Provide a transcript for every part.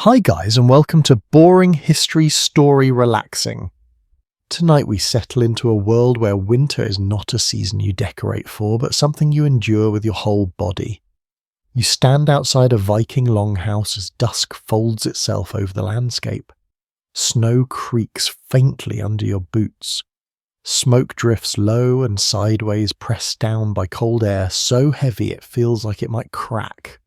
Hi guys, and welcome to Boring History Story Relaxing. Tonight we settle into a world where winter is not a season you decorate for, but something you endure with your whole body. You stand outside a Viking Longhouse as dusk folds itself over the landscape. Snow creaks faintly under your boots. Smoke drifts low and sideways, pressed down by cold air so heavy it feels like it might crack.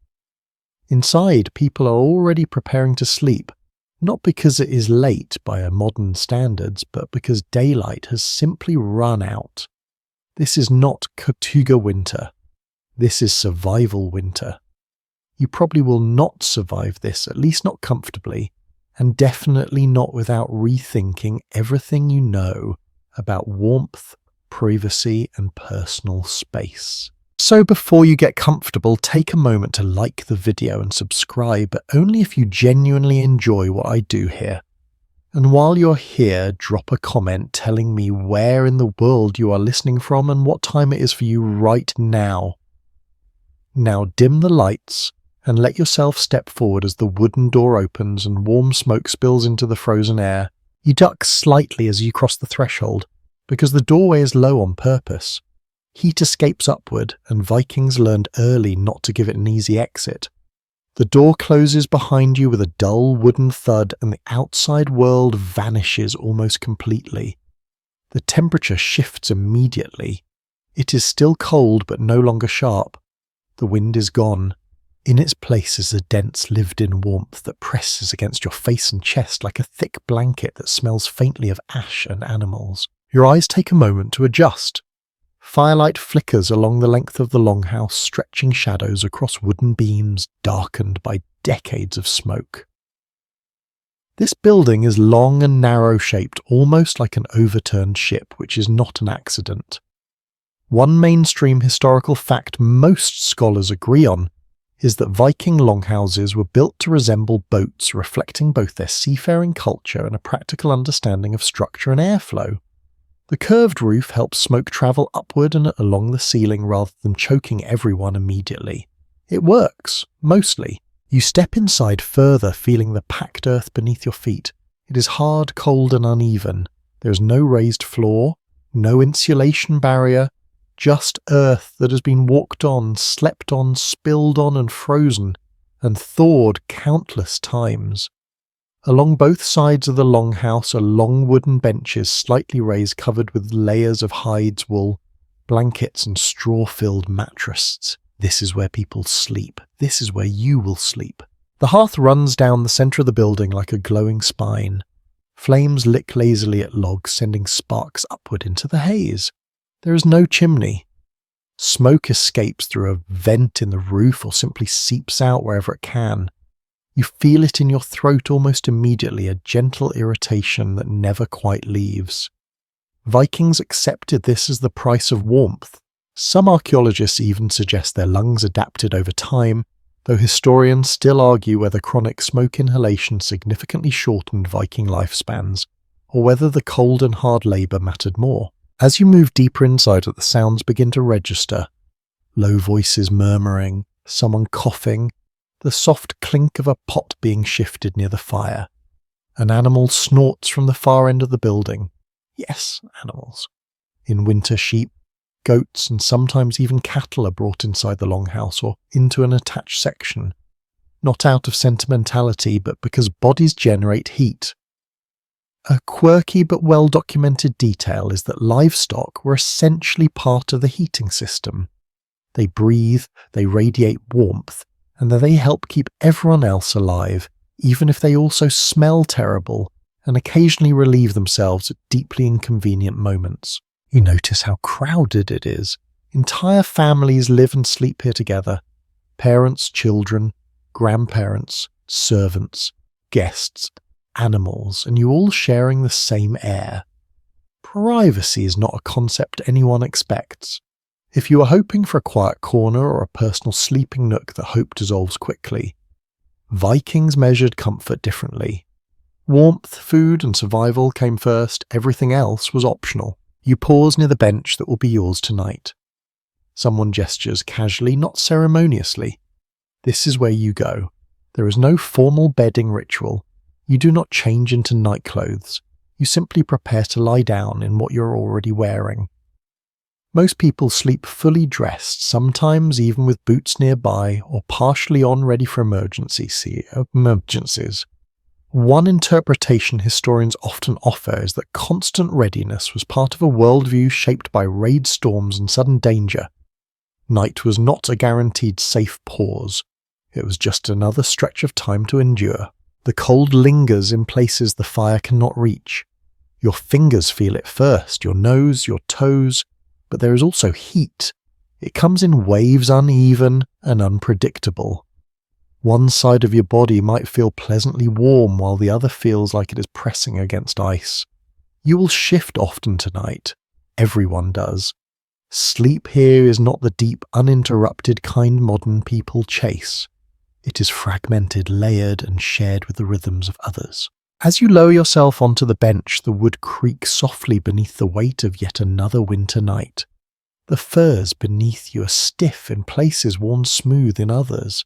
Inside, people are already preparing to sleep, not because it is late by modern standards, but because daylight has simply run out. This is not Katuga winter. This is survival winter. You probably will not survive this, at least not comfortably, and definitely not without rethinking everything you know about warmth, privacy, and personal space. So before you get comfortable, take a moment to like the video and subscribe, but only if you genuinely enjoy what I do here. And while you're here, drop a comment telling me where in the world you are listening from and what time it is for you right now. Now dim the lights and let yourself step forward as the wooden door opens and warm smoke spills into the frozen air. You duck slightly as you cross the threshold, because the doorway is low on purpose. Heat escapes upward, and Vikings learned early not to give it an easy exit. The door closes behind you with a dull wooden thud, and the outside world vanishes almost completely. The temperature shifts immediately. It is still cold, but no longer sharp. The wind is gone. In its place is a dense lived-in warmth that presses against your face and chest like a thick blanket that smells faintly of ash and animals. Your eyes take a moment to adjust. Firelight flickers along the length of the longhouse, stretching shadows across wooden beams darkened by decades of smoke. This building is long and narrow-shaped, almost like an overturned ship, which is not an accident. One mainstream historical fact most scholars agree on is that Viking longhouses were built to resemble boats, reflecting both their seafaring culture and a practical understanding of structure and airflow. The curved roof helps smoke travel upward and along the ceiling rather than choking everyone immediately. It works, mostly. You step inside further, feeling the packed earth beneath your feet. It is hard, cold and uneven. There is no raised floor, no insulation barrier, just earth that has been walked on, slept on, spilled on and frozen, and thawed countless times. Along both sides of the longhouse are long wooden benches slightly raised, covered with layers of hides, wool, blankets and straw-filled mattresses. This is where people sleep. This is where you will sleep. The hearth runs down the centre of the building like a glowing spine. Flames lick lazily at logs, sending sparks upward into the haze. There is no chimney. Smoke escapes through a vent in the roof or simply seeps out wherever it can. You feel it in your throat almost immediately, a gentle irritation that never quite leaves. Vikings accepted this as the price of warmth. Some archaeologists even suggest their lungs adapted over time, though historians still argue whether chronic smoke inhalation significantly shortened Viking lifespans, or whether the cold and hard labour mattered more. As you move deeper inside, the sounds begin to register. Low voices murmuring, someone coughing, the soft clink of a pot being shifted near the fire. An animal snorts from the far end of the building. Yes, animals. In winter, sheep, goats, and sometimes even cattle are brought inside the longhouse or into an attached section, not out of sentimentality, but because bodies generate heat. A quirky but well-documented detail is that livestock were essentially part of the heating system. They breathe, they radiate warmth, and that they help keep everyone else alive, even if they also smell terrible and occasionally relieve themselves at deeply inconvenient moments. You notice how crowded it is. Entire families live and sleep here together. Parents, children, grandparents, servants, guests, animals, and you all sharing the same air. Privacy is not a concept anyone expects. If you are hoping for a quiet corner or a personal sleeping nook that hope dissolves quickly, Vikings measured comfort differently. Warmth, food and survival came first, everything else was optional. You pause near the bench that will be yours tonight. Someone gestures casually, not ceremoniously. This is where you go. There is no formal bedding ritual. You do not change into nightclothes. You simply prepare to lie down in what you're already wearing. Most people sleep fully dressed, sometimes even with boots nearby or partially on ready for emergencies. One interpretation historians often offer is that constant readiness was part of a worldview shaped by raid storms and sudden danger. Night was not a guaranteed safe pause. It was just another stretch of time to endure. The cold lingers in places the fire cannot reach. Your fingers feel it first, your nose, your toes, but there is also heat. It comes in waves, uneven and unpredictable. One side of your body might feel pleasantly warm while the other feels like it is pressing against ice. You will shift often tonight. Everyone does. Sleep here is not the deep, uninterrupted kind modern people chase. It is fragmented, layered, and shared with the rhythms of others. As you lower yourself onto the bench, the wood creaks softly beneath the weight of yet another winter night. The furs beneath you are stiff in places, worn smooth in others.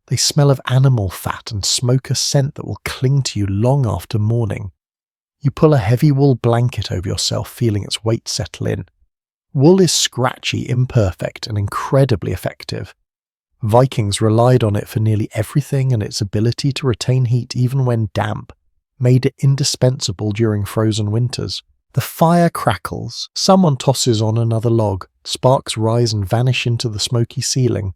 They smell of animal fat and smoke a scent that will cling to you long after morning. You pull a heavy wool blanket over yourself, feeling its weight settle in. Wool is scratchy, imperfect, and incredibly effective. Vikings relied on it for nearly everything, and its ability to retain heat even when damp made it indispensable during frozen winters. The fire crackles. Someone tosses on another log. Sparks rise and vanish into the smoky ceiling.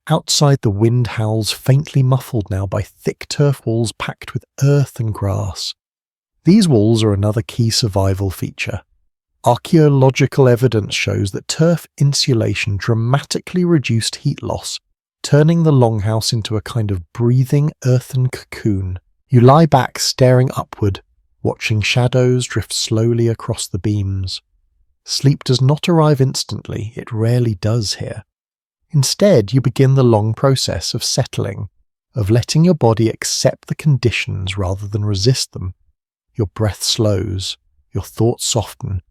Outside, the wind howls, faintly muffled now by thick turf walls packed with earth and grass. These walls are another key survival feature. Archaeological evidence shows that turf insulation dramatically reduced heat loss, turning the longhouse into a kind of breathing earthen cocoon. You lie back, staring upward, watching shadows drift slowly across the beams. Sleep does not arrive instantly, it rarely does here. Instead, you begin the long process of settling, of letting your body accept the conditions rather than resist them. Your breath slows, your thoughts soften.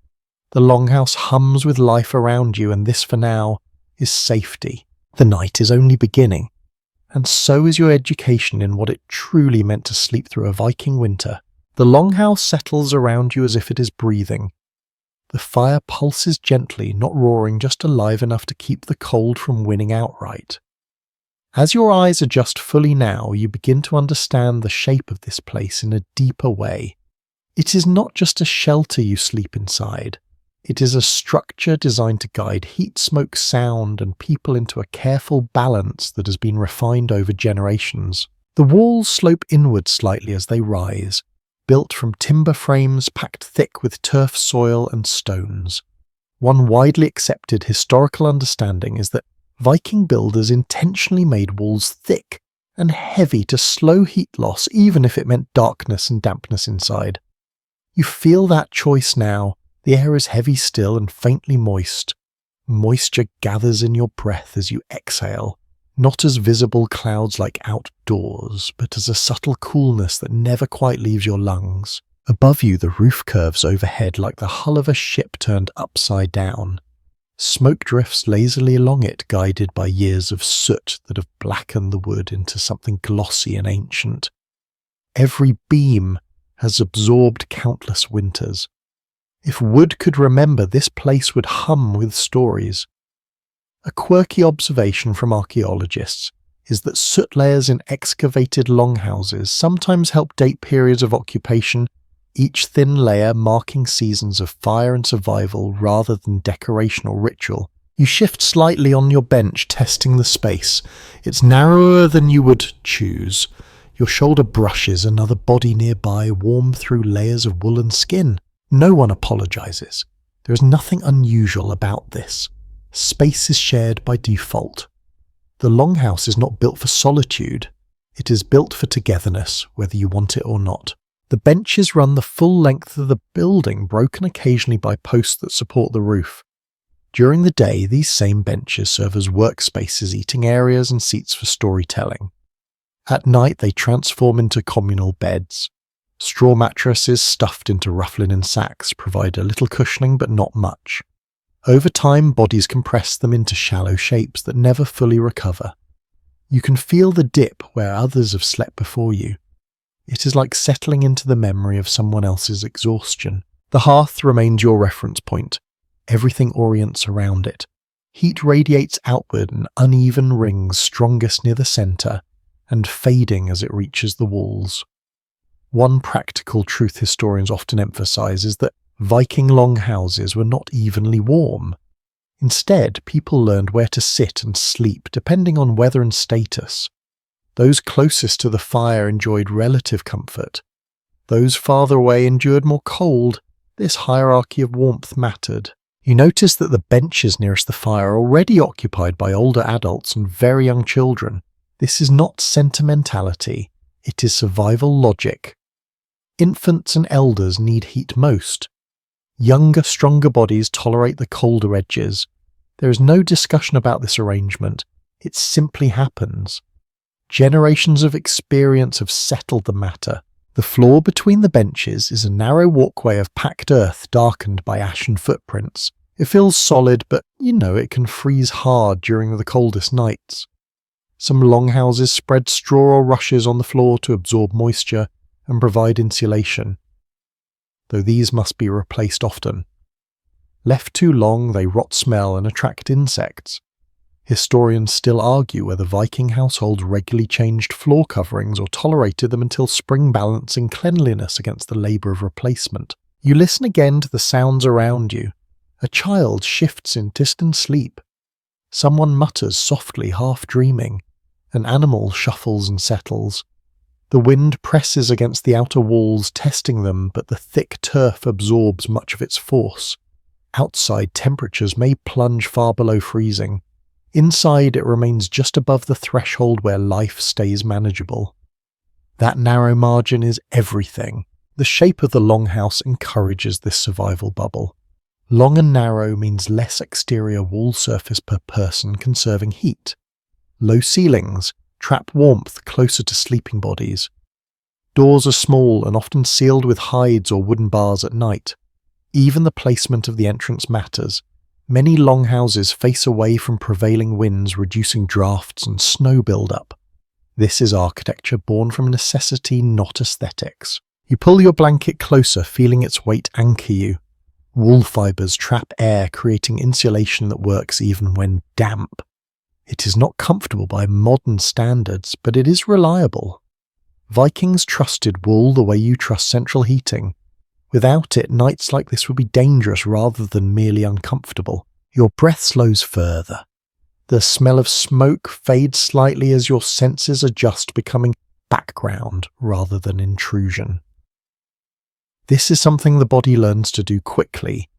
The longhouse hums with life around you, and this, for now, is safety. The night is only beginning, and so is your education in what it truly meant to sleep through a Viking winter. The longhouse settles around you as if it is breathing. The fire pulses gently, not roaring, just alive enough to keep the cold from winning outright. As your eyes adjust fully now, you begin to understand the shape of this place in a deeper way. It is not just a shelter you sleep inside. It is a structure designed to guide heat, smoke, sound, and people into a careful balance that has been refined over generations. The walls slope inward slightly as they rise, built from timber frames packed thick with turf, soil, and stones. One widely accepted historical understanding is that Viking builders intentionally made walls thick and heavy to slow heat loss, even if it meant darkness and dampness inside. You feel that choice now. The air is heavy still and faintly moist. Moisture gathers in your breath as you exhale, not as visible clouds like outdoors, but as a subtle coolness that never quite leaves your lungs. Above you, the roof curves overhead like the hull of a ship turned upside down. Smoke drifts lazily along it, guided by years of soot that have blackened the wood into something glossy and ancient. Every beam has absorbed countless winters. If wood could remember, this place would hum with stories. A quirky observation from archaeologists is that soot layers in excavated longhouses sometimes help date periods of occupation, each thin layer marking seasons of fire and survival rather than decoration or ritual. You shift slightly on your bench, testing the space. It's narrower than you would choose. Your shoulder brushes another body nearby, warm through layers of wool and skin. No one apologizes. There is nothing unusual about this. Space is shared by default. The longhouse is not built for solitude. It is built for togetherness, whether you want it or not. The benches run the full length of the building, broken occasionally by posts that support the roof. During the day, these same benches serve as workspaces, eating areas, and seats for storytelling. At night, they transform into communal beds. Straw mattresses stuffed into rough linen sacks provide a little cushioning, but not much. Over time, bodies compress them into shallow shapes that never fully recover. You can feel the dip where others have slept before you. It is like settling into the memory of someone else's exhaustion. The hearth remains your reference point. Everything orients around it. Heat radiates outward in uneven rings, strongest near the centre, and fading as it reaches the walls. One practical truth historians often emphasise is that Viking longhouses were not evenly warm. Instead, people learned where to sit and sleep depending on weather and status. Those closest to the fire enjoyed relative comfort. Those farther away endured more cold. This hierarchy of warmth mattered. You notice that the benches nearest the fire are already occupied by older adults and very young children. This is not sentimentality, it is survival logic. Infants and elders need heat most. Younger, stronger bodies tolerate the colder edges. There is no discussion about this arrangement. It simply happens. Generations of experience have settled the matter. The floor between the benches is a narrow walkway of packed earth darkened by ashen footprints. It feels solid, but it can freeze hard during the coldest nights. Some longhouses spread straw or rushes on the floor to absorb moisture and provide insulation, though these must be replaced often. Left too long, they rot, smell, and attract insects. Historians still argue whether Viking households regularly changed floor coverings or tolerated them until spring balancing cleanliness against the labour of replacement. You listen again to the sounds around you. A child shifts in distant sleep. Someone mutters softly, half dreaming. An animal shuffles and settles. The wind presses against the outer walls, testing them, but the thick turf absorbs much of its force. Outside, temperatures may plunge far below freezing. Inside, it remains just above the threshold where life stays manageable. That narrow margin is everything. The shape of the longhouse encourages this survival bubble. Long and narrow means less exterior wall surface per person, conserving heat. Low ceilings trap warmth closer to sleeping bodies. Doors are small and often sealed with hides or wooden bars at night. Even the placement of the entrance matters. Many longhouses face away from prevailing winds, reducing drafts and snow build-up. This is architecture born from necessity, not aesthetics. You pull your blanket closer, feeling its weight anchor you. Wool fibres trap air, creating insulation that works even when damp. It is not comfortable by modern standards, but it is reliable. Vikings trusted wool the way you trust central heating. Without it, nights like this would be dangerous rather than merely uncomfortable. Your breath slows further. The smell of smoke fades slightly as your senses adjust, becoming background rather than intrusion. This is something the body learns to do quickly.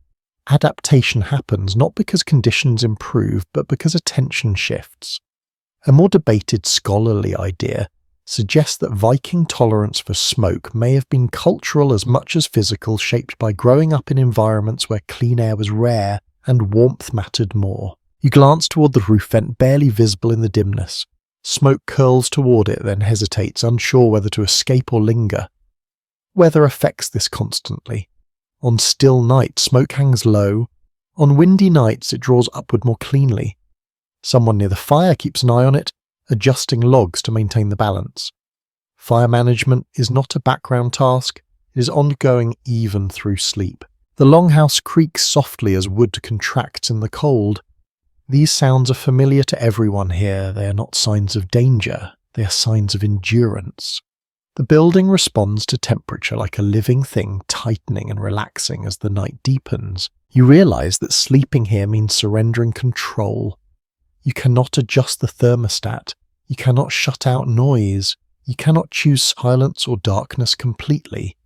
Adaptation happens not because conditions improve, but because attention shifts. A more debated scholarly idea suggests that Viking tolerance for smoke may have been cultural as much as physical, shaped by growing up in environments where clean air was rare and warmth mattered more. You glance toward the roof vent, barely visible in the dimness. Smoke curls toward it, then hesitates, unsure whether to escape or linger. Weather affects this constantly. On still nights, smoke hangs low. On windy nights, it draws upward more cleanly. Someone near the fire keeps an eye on it, adjusting logs to maintain the balance. Fire management is not a background task, it is ongoing even through sleep. The longhouse creaks softly as wood contracts in the cold. These sounds are familiar to everyone here. They are not signs of danger, they are signs of endurance. The building responds to temperature like a living thing, tightening and relaxing as the night deepens. You realize that sleeping here means surrendering control. You cannot adjust the thermostat. You cannot shut out noise. You cannot choose silence or darkness completely.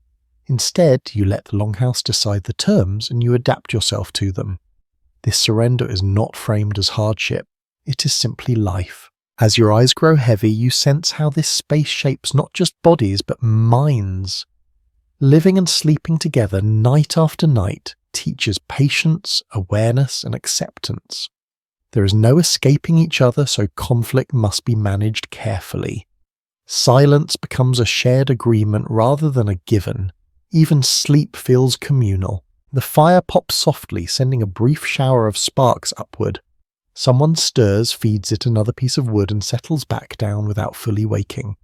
Instead, you let the longhouse decide the terms and you adapt yourself to them. This surrender is not framed as hardship. It is simply life. As your eyes grow heavy, you sense how this space shapes not just bodies, but minds. Living and sleeping together night after night teaches patience, awareness, and acceptance. There is no escaping each other, so conflict must be managed carefully. Silence becomes a shared agreement rather than a given. Even sleep feels communal. The fire pops softly, sending a brief shower of sparks upward. Someone stirs, feeds it another piece of wood and settles back down without fully waking.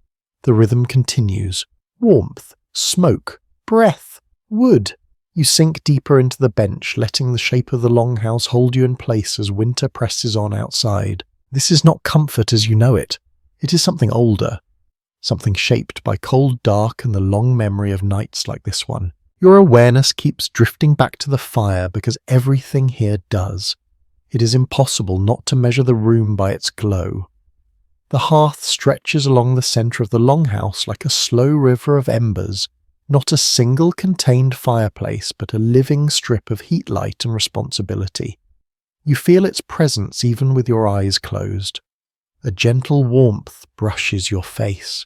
The rhythm continues. Warmth, smoke, breath, wood. You sink deeper into the bench, letting the shape of the longhouse hold you in place as winter presses on outside. This is not comfort as you know it. It is something older. Something shaped by cold dark and the long memory of nights like this one. Your awareness keeps drifting back to the fire because everything here does. It is impossible not to measure the room by its glow. The hearth stretches along the centre of the longhouse like a slow river of embers, not a single contained fireplace but a living strip of heat light and responsibility. You feel its presence even with your eyes closed. A gentle warmth brushes your face.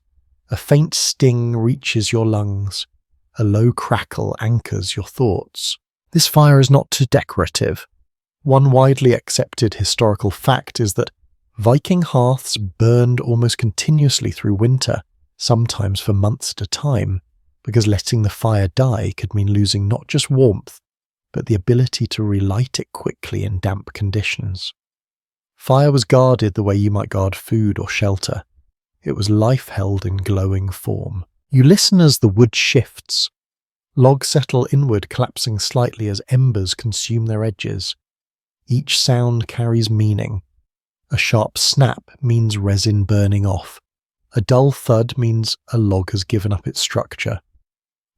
A faint sting reaches your lungs. A low crackle anchors your thoughts. This fire is not too decorative. One widely accepted historical fact is that Viking hearths burned almost continuously through winter, sometimes for months at a time, because letting the fire die could mean losing not just warmth, but the ability to relight it quickly in damp conditions. Fire was guarded the way you might guard food or shelter. It was life held in glowing form. You listen as the wood shifts. Logs settle inward, collapsing slightly as embers consume their edges. Each sound carries meaning. A sharp snap means resin burning off. A dull thud means a log has given up its structure.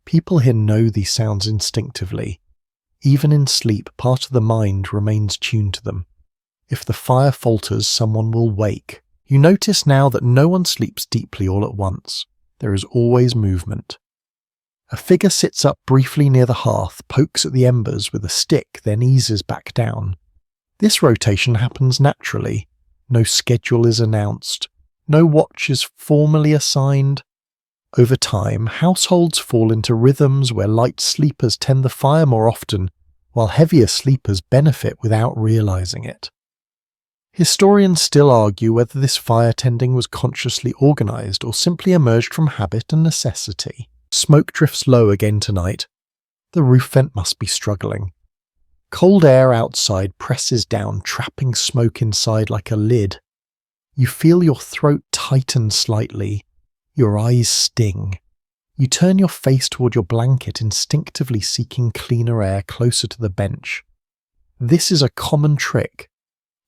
People here know these sounds instinctively. Even in sleep, part of the mind remains tuned to them. If the fire falters, someone will wake. You notice now that no one sleeps deeply all at once. There is always movement. A figure sits up briefly near the hearth, pokes at the embers with a stick, then eases back down. This rotation happens naturally. No schedule is announced. No watch is formally assigned. Over time, households fall into rhythms where light sleepers tend the fire more often, while heavier sleepers benefit without realizing it. Historians still argue whether this fire tending was consciously organized or simply emerged from habit and necessity. Smoke drifts low again tonight. The roof vent must be struggling. Cold air outside presses down, trapping smoke inside like a lid. You feel your throat tighten slightly. Your eyes sting. You turn your face toward your blanket, instinctively seeking cleaner air closer to the bench. This is a common trick.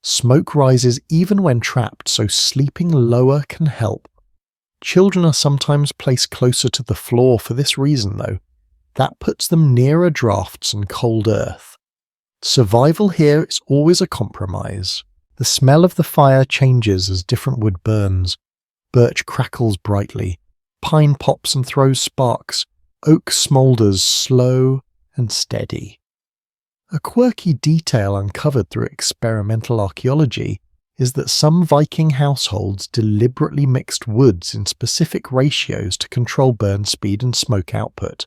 Smoke rises even when trapped, so sleeping lower can help. Children are sometimes placed closer to the floor for this reason, though. That puts them nearer drafts and cold earth. Survival here is always a compromise. The smell of the fire changes as different wood burns. Birch crackles brightly. Pine pops and throws sparks. Oak smoulders slow and steady. A quirky detail uncovered through experimental archaeology is that some Viking households deliberately mixed woods in specific ratios to control burn speed and smoke output.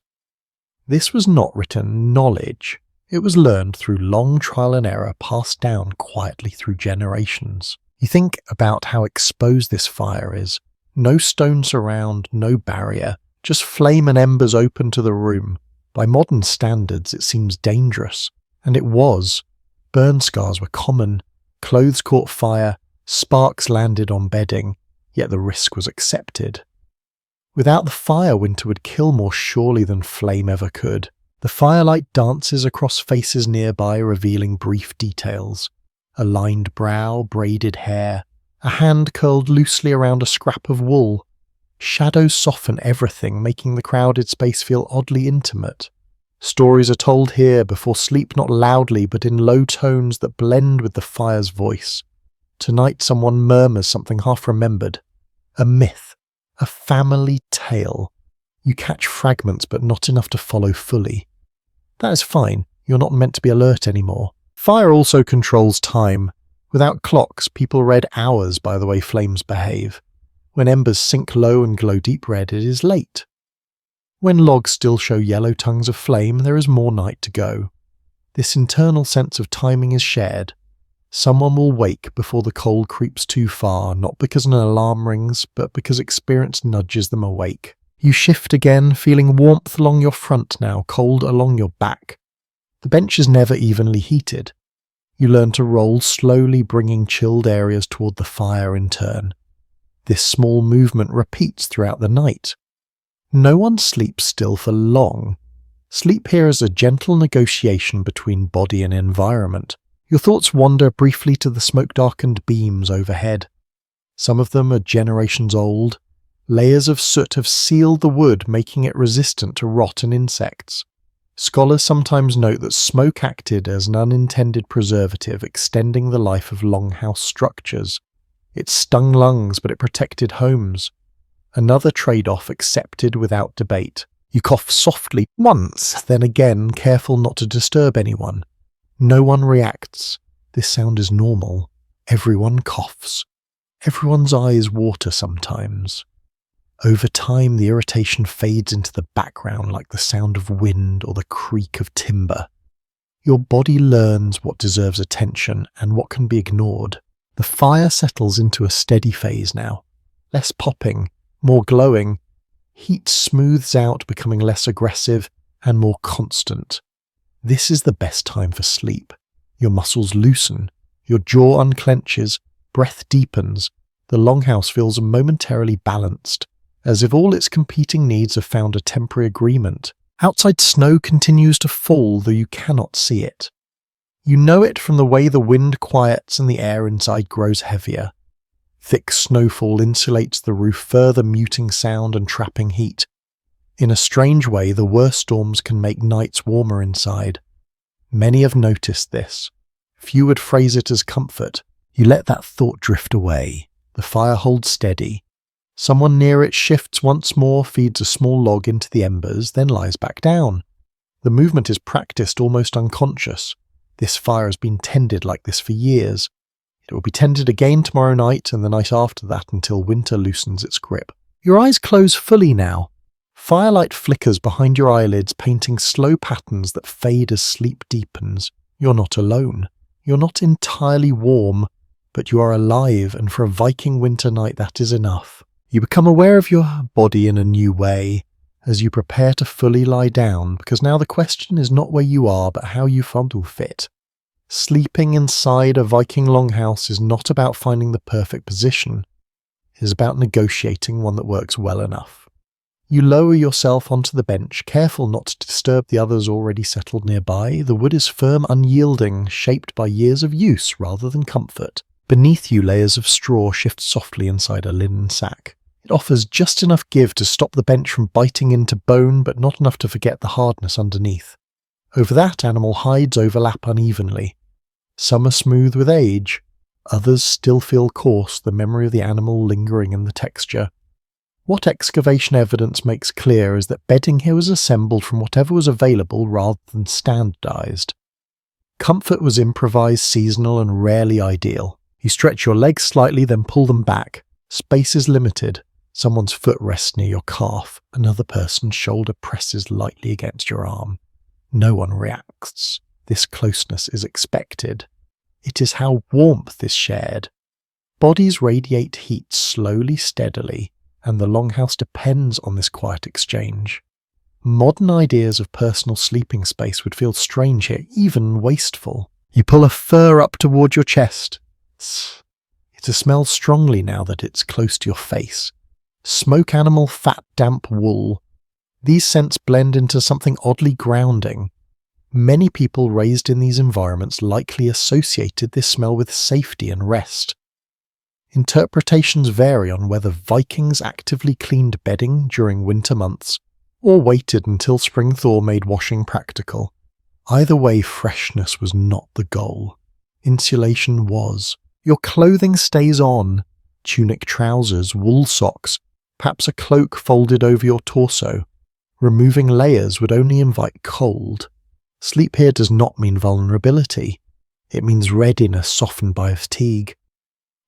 This was not written knowledge. It was learned through long trial and error passed down quietly through generations. You think about how exposed this fire is. No stones around, no barrier, just flame and embers open to the room. By modern standards, it seems dangerous. And it was. Burn scars were common. Clothes caught fire. Sparks landed on bedding. Yet the risk was accepted. Without the fire, winter would kill more surely than flame ever could. The firelight dances across faces nearby, revealing brief details. A lined brow, braided hair, a hand curled loosely around a scrap of wool. Shadows soften everything, making the crowded space feel oddly intimate. Stories are told here before sleep, not loudly, but in low tones that blend with the fire's voice. Tonight someone murmurs something half-remembered. A myth. A family tale. You catch fragments, but not enough to follow fully. That is fine. You're not meant to be alert anymore. Fire also controls time. Without clocks, people read hours by the way flames behave. When embers sink low and glow deep red, it is late. When logs still show yellow tongues of flame, there is more night to go. This internal sense of timing is shared. Someone will wake before the cold creeps too far, not because an alarm rings, but because experience nudges them awake. You shift again, feeling warmth along your front now, cold along your back. The bench is never evenly heated. You learn to roll slowly, bringing chilled areas toward the fire in turn. This small movement repeats throughout the night. No one sleeps still for long. Sleep here is a gentle negotiation between body and environment. Your thoughts wander briefly to the smoke-darkened beams overhead. Some of them are generations old. Layers of soot have sealed the wood, making it resistant to rot and insects. Scholars sometimes note that smoke acted as an unintended preservative, extending the life of longhouse structures. It stung lungs, but it protected homes. Another trade-off accepted without debate. You cough softly once, then again, careful not to disturb anyone. No one reacts. This sound is normal. Everyone coughs. Everyone's eyes water sometimes. Over time, the irritation fades into the background like the sound of wind or the creak of timber. Your body learns what deserves attention and what can be ignored. The fire settles into a steady phase now. Less popping, more glowing. Heat smooths out, becoming less aggressive and more constant. This is the best time for sleep. Your muscles loosen. Your jaw unclenches. Breath deepens. The longhouse feels momentarily balanced, as if all its competing needs have found a temporary agreement. Outside snow continues to fall, though you cannot see it. You know it from the way the wind quiets and the air inside grows heavier. Thick snowfall insulates the roof, further muting sound and trapping heat. In a strange way, the worst storms can make nights warmer inside. Many have noticed this. Few would phrase it as comfort. You let that thought drift away. The fire holds steady. Someone near it shifts once more, feeds a small log into the embers, then lies back down. The movement is practiced, almost unconscious. This fire has been tended like this for years. It will be tended again tomorrow night and the night after that until winter loosens its grip. Your eyes close fully now. Firelight flickers behind your eyelids, painting slow patterns that fade as sleep deepens. You're not alone. You're not entirely warm, but you are alive, and for a Viking winter night that is enough. You become aware of your body in a new way as you prepare to fully lie down, because now the question is not where you are, but how you fondle fit. Sleeping inside a Viking longhouse is not about finding the perfect position. It is about negotiating one that works well enough. You lower yourself onto the bench, careful not to disturb the others already settled nearby. The wood is firm, unyielding, shaped by years of use rather than comfort. Beneath you, layers of straw shift softly inside a linen sack. It offers just enough give to stop the bench from biting into bone, but not enough to forget the hardness underneath. Over that, animal hides overlap unevenly. Some are smooth with age. Others still feel coarse, the memory of the animal lingering in the texture. What excavation evidence makes clear is that bedding here was assembled from whatever was available rather than standardized. Comfort was improvised, seasonal, and rarely ideal. You stretch your legs slightly, then pull them back. Space is limited. Someone's foot rests near your calf. Another person's shoulder presses lightly against your arm. No one reacts. This closeness is expected. It is how warmth is shared. Bodies radiate heat slowly, steadily, and the longhouse depends on this quiet exchange. Modern ideas of personal sleeping space would feel strange here, even wasteful. You pull a fur up toward your chest. It smells strongly now that it's close to your face. Smoke animal, fat, damp wool. These scents blend into something oddly grounding. Many people raised in these environments likely associated this smell with safety and rest. Interpretations vary on whether Vikings actively cleaned bedding during winter months, or waited until spring thaw made washing practical. Either way, freshness was not the goal. Insulation was. Your clothing stays on. Tunic trousers, wool socks, perhaps a cloak folded over your torso. Removing layers would only invite cold. Sleep here does not mean vulnerability. It means readiness softened by fatigue.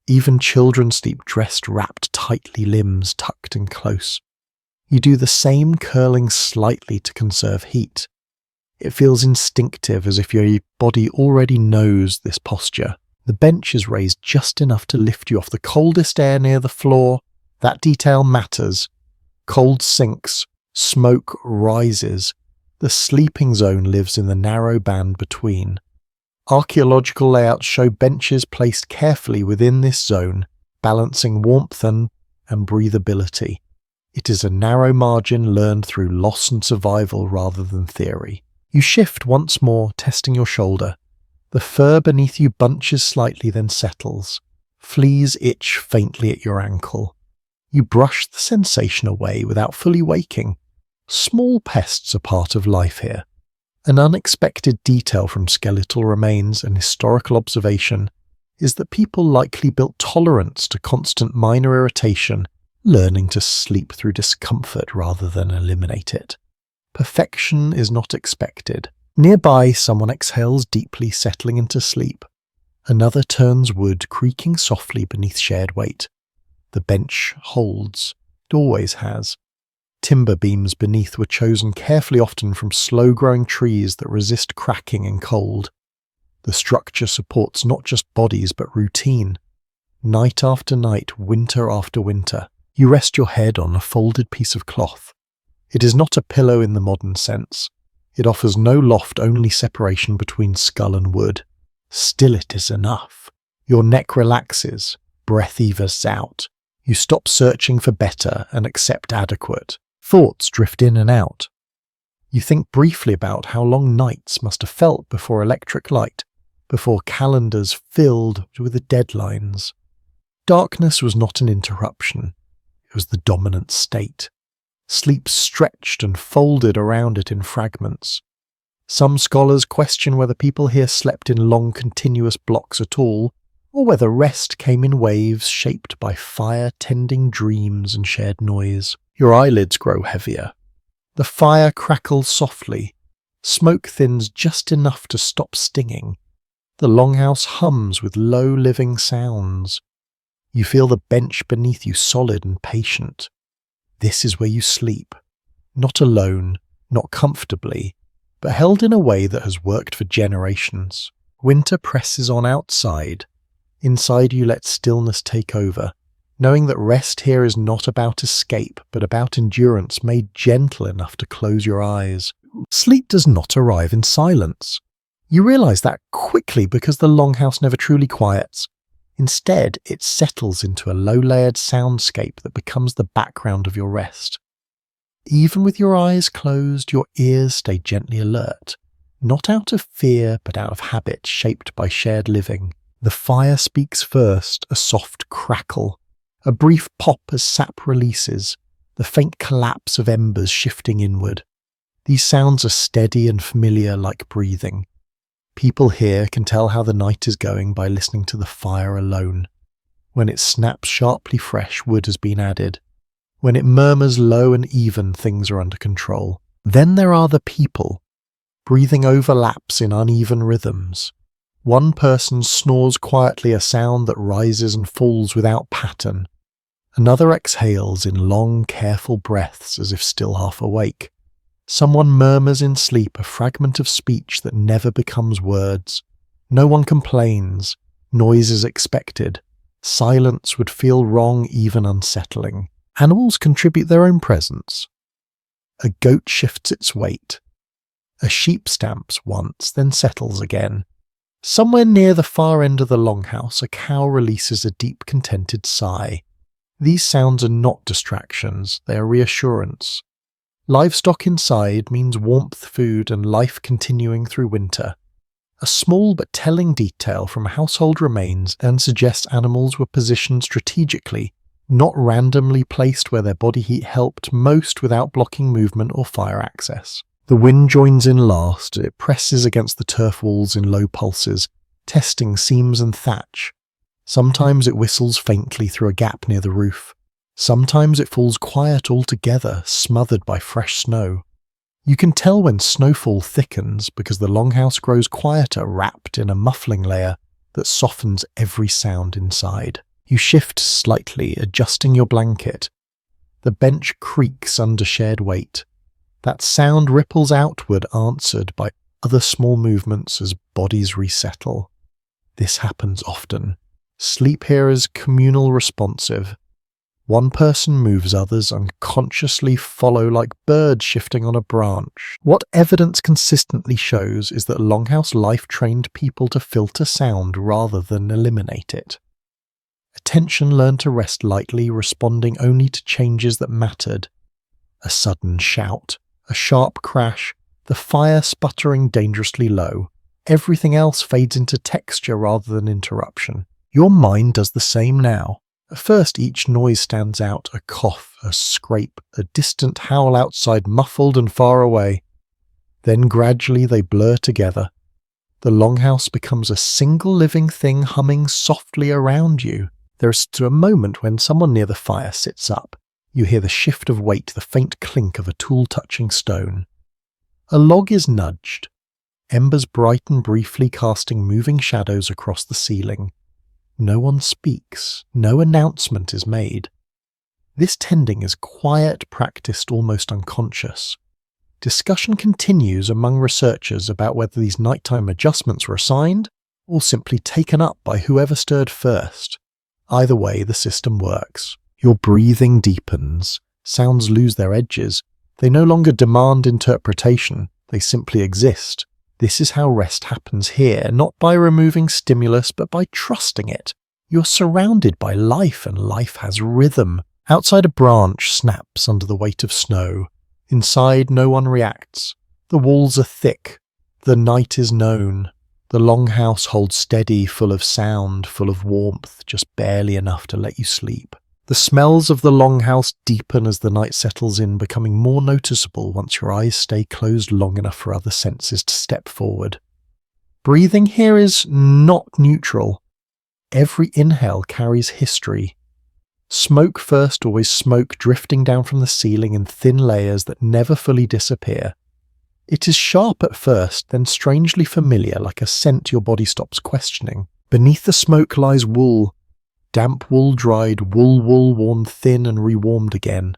Even children sleep dressed, wrapped tightly, limbs tucked in close. You do the same, curling slightly to conserve heat. It feels instinctive, as if your body already knows this posture. The bench is raised just enough to lift you off the coldest air near the floor. That detail matters. Cold sinks, smoke rises. The sleeping zone lives in the narrow band between. Archaeological layouts show benches placed carefully within this zone, balancing warmth and breathability. It is a narrow margin learned through loss and survival rather than theory. You shift once more, testing your shoulder. The fur beneath you bunches slightly, then settles. Fleas itch faintly at your ankle. You brush the sensation away without fully waking. Small pests are part of life here. An unexpected detail from skeletal remains and historical observation is that people likely built tolerance to constant minor irritation, learning to sleep through discomfort rather than eliminate it. Perfection is not expected. Nearby, someone exhales deeply, settling into sleep. Another turns wood, creaking softly beneath shared weight. The bench holds. It always has. Timber beams beneath were chosen carefully, often from slow-growing trees that resist cracking in cold. The structure supports not just bodies but routine. Night after night, winter after winter, you rest your head on a folded piece of cloth. It is not a pillow in the modern sense. It offers no loft, only separation between skull and wood. Still it is enough. Your neck relaxes, breath evens out. You stop searching for better and accept adequate. Thoughts drift in and out. You think briefly about how long nights must have felt before electric light, before calendars filled with the deadlines. Darkness was not an interruption. It was the dominant state. Sleep stretched and folded around it in fragments. Some scholars question whether people here slept in long continuous blocks at all, or whether rest came in waves shaped by fire-tending dreams and shared noise. Your eyelids grow heavier. The fire crackles softly. Smoke thins just enough to stop stinging. The longhouse hums with low living sounds. You feel the bench beneath you solid and patient. This is where you sleep. Not alone, not comfortably, but held in a way that has worked for generations. Winter presses on outside. Inside you let stillness take over, knowing that rest here is not about escape, but about endurance made gentle enough to close your eyes. Sleep does not arrive in silence. You realize that quickly because the longhouse never truly quiets. Instead, it settles into a low-layered soundscape that becomes the background of your rest. Even with your eyes closed, your ears stay gently alert, not out of fear, but out of habit shaped by shared living. The fire speaks first, a soft crackle, a brief pop as sap releases, the faint collapse of embers shifting inward. These sounds are steady and familiar, like breathing. People here can tell how the night is going by listening to the fire alone. When it snaps sharply, fresh wood has been added. When it murmurs low and even, things are under control. Then there are the people. Breathing overlaps in uneven rhythms. One person snores quietly, a sound that rises and falls without pattern. Another exhales in long, careful breaths as if still half awake. Someone murmurs in sleep, a fragment of speech that never becomes words. No one complains. Noise is expected. Silence would feel wrong, even unsettling. Animals contribute their own presence. A goat shifts its weight. A sheep stamps once, then settles again. Somewhere near the far end of the longhouse, a cow releases a deep, contented sigh. These sounds are not distractions, they are reassurance. Livestock inside means warmth, food, and life continuing through winter. A small but telling detail from household remains and suggests animals were positioned strategically, not randomly placed where their body heat helped most without blocking movement or fire access. The wind joins in last. It presses against the turf walls in low pulses, testing seams and thatch. Sometimes it whistles faintly through a gap near the roof. Sometimes it falls quiet altogether, smothered by fresh snow. You can tell when snowfall thickens because the longhouse grows quieter, wrapped in a muffling layer that softens every sound inside. You shift slightly, adjusting your blanket. The bench creaks under shared weight. That sound ripples outward, answered by other small movements as bodies resettle. This happens often. Sleep here is communal, responsive. One person moves, others unconsciously follow like birds shifting on a branch. What evidence consistently shows is that Longhouse life trained people to filter sound rather than eliminate it. Attention learned to rest lightly, responding only to changes that mattered. A sudden shout, a sharp crash, the fire sputtering dangerously low. Everything else fades into texture rather than interruption. Your mind does the same now. At first each noise stands out, a cough, a scrape, a distant howl outside, muffled and far away. Then gradually they blur together. The Longhouse becomes a single living thing humming softly around you. There is a moment when someone near the fire sits up. You hear the shift of weight, the faint clink of a tool touching stone. A log is nudged. Embers brighten briefly, casting moving shadows across the ceiling. No one speaks. No announcement is made. This tending is quiet, practiced, almost unconscious. Discussion continues among researchers about whether these nighttime adjustments were assigned or simply taken up by whoever stirred first. Either way, the system works. Your breathing deepens. Sounds lose their edges. They no longer demand interpretation. They simply exist. This is how rest happens here, not by removing stimulus, but by trusting it. You're surrounded by life, and life has rhythm. Outside, a branch snaps under the weight of snow. Inside, no one reacts. The walls are thick. The night is known. The Longhouse holds steady, full of sound, full of warmth, just barely enough to let you sleep. The smells of the Longhouse deepen as the night settles in, becoming more noticeable once your eyes stay closed long enough for other senses to step forward. Breathing here is not neutral. Every inhale carries history. Smoke first, always smoke drifting down from the ceiling in thin layers that never fully disappear. It is sharp at first, then strangely familiar, like a scent your body stops questioning. Beneath the smoke lies wool. Damp wool dried, wool worn thin and rewarmed again.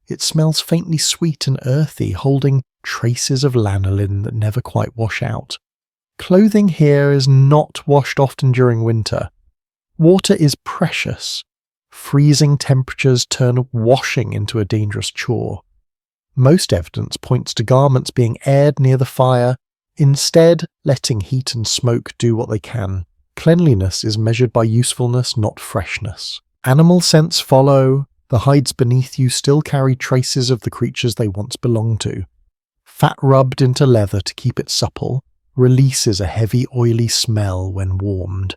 It smells faintly sweet and earthy, holding traces of lanolin that never quite wash out. Clothing here is not washed often during winter. Water is precious. Freezing temperatures turn washing into a dangerous chore. Most evidence points to garments being aired near the fire, instead letting heat and smoke do what they can. Cleanliness is measured by usefulness, not freshness. Animal scents follow. The hides beneath you still carry traces of the creatures they once belonged to. Fat rubbed into leather to keep it supple releases a heavy, oily smell when warmed.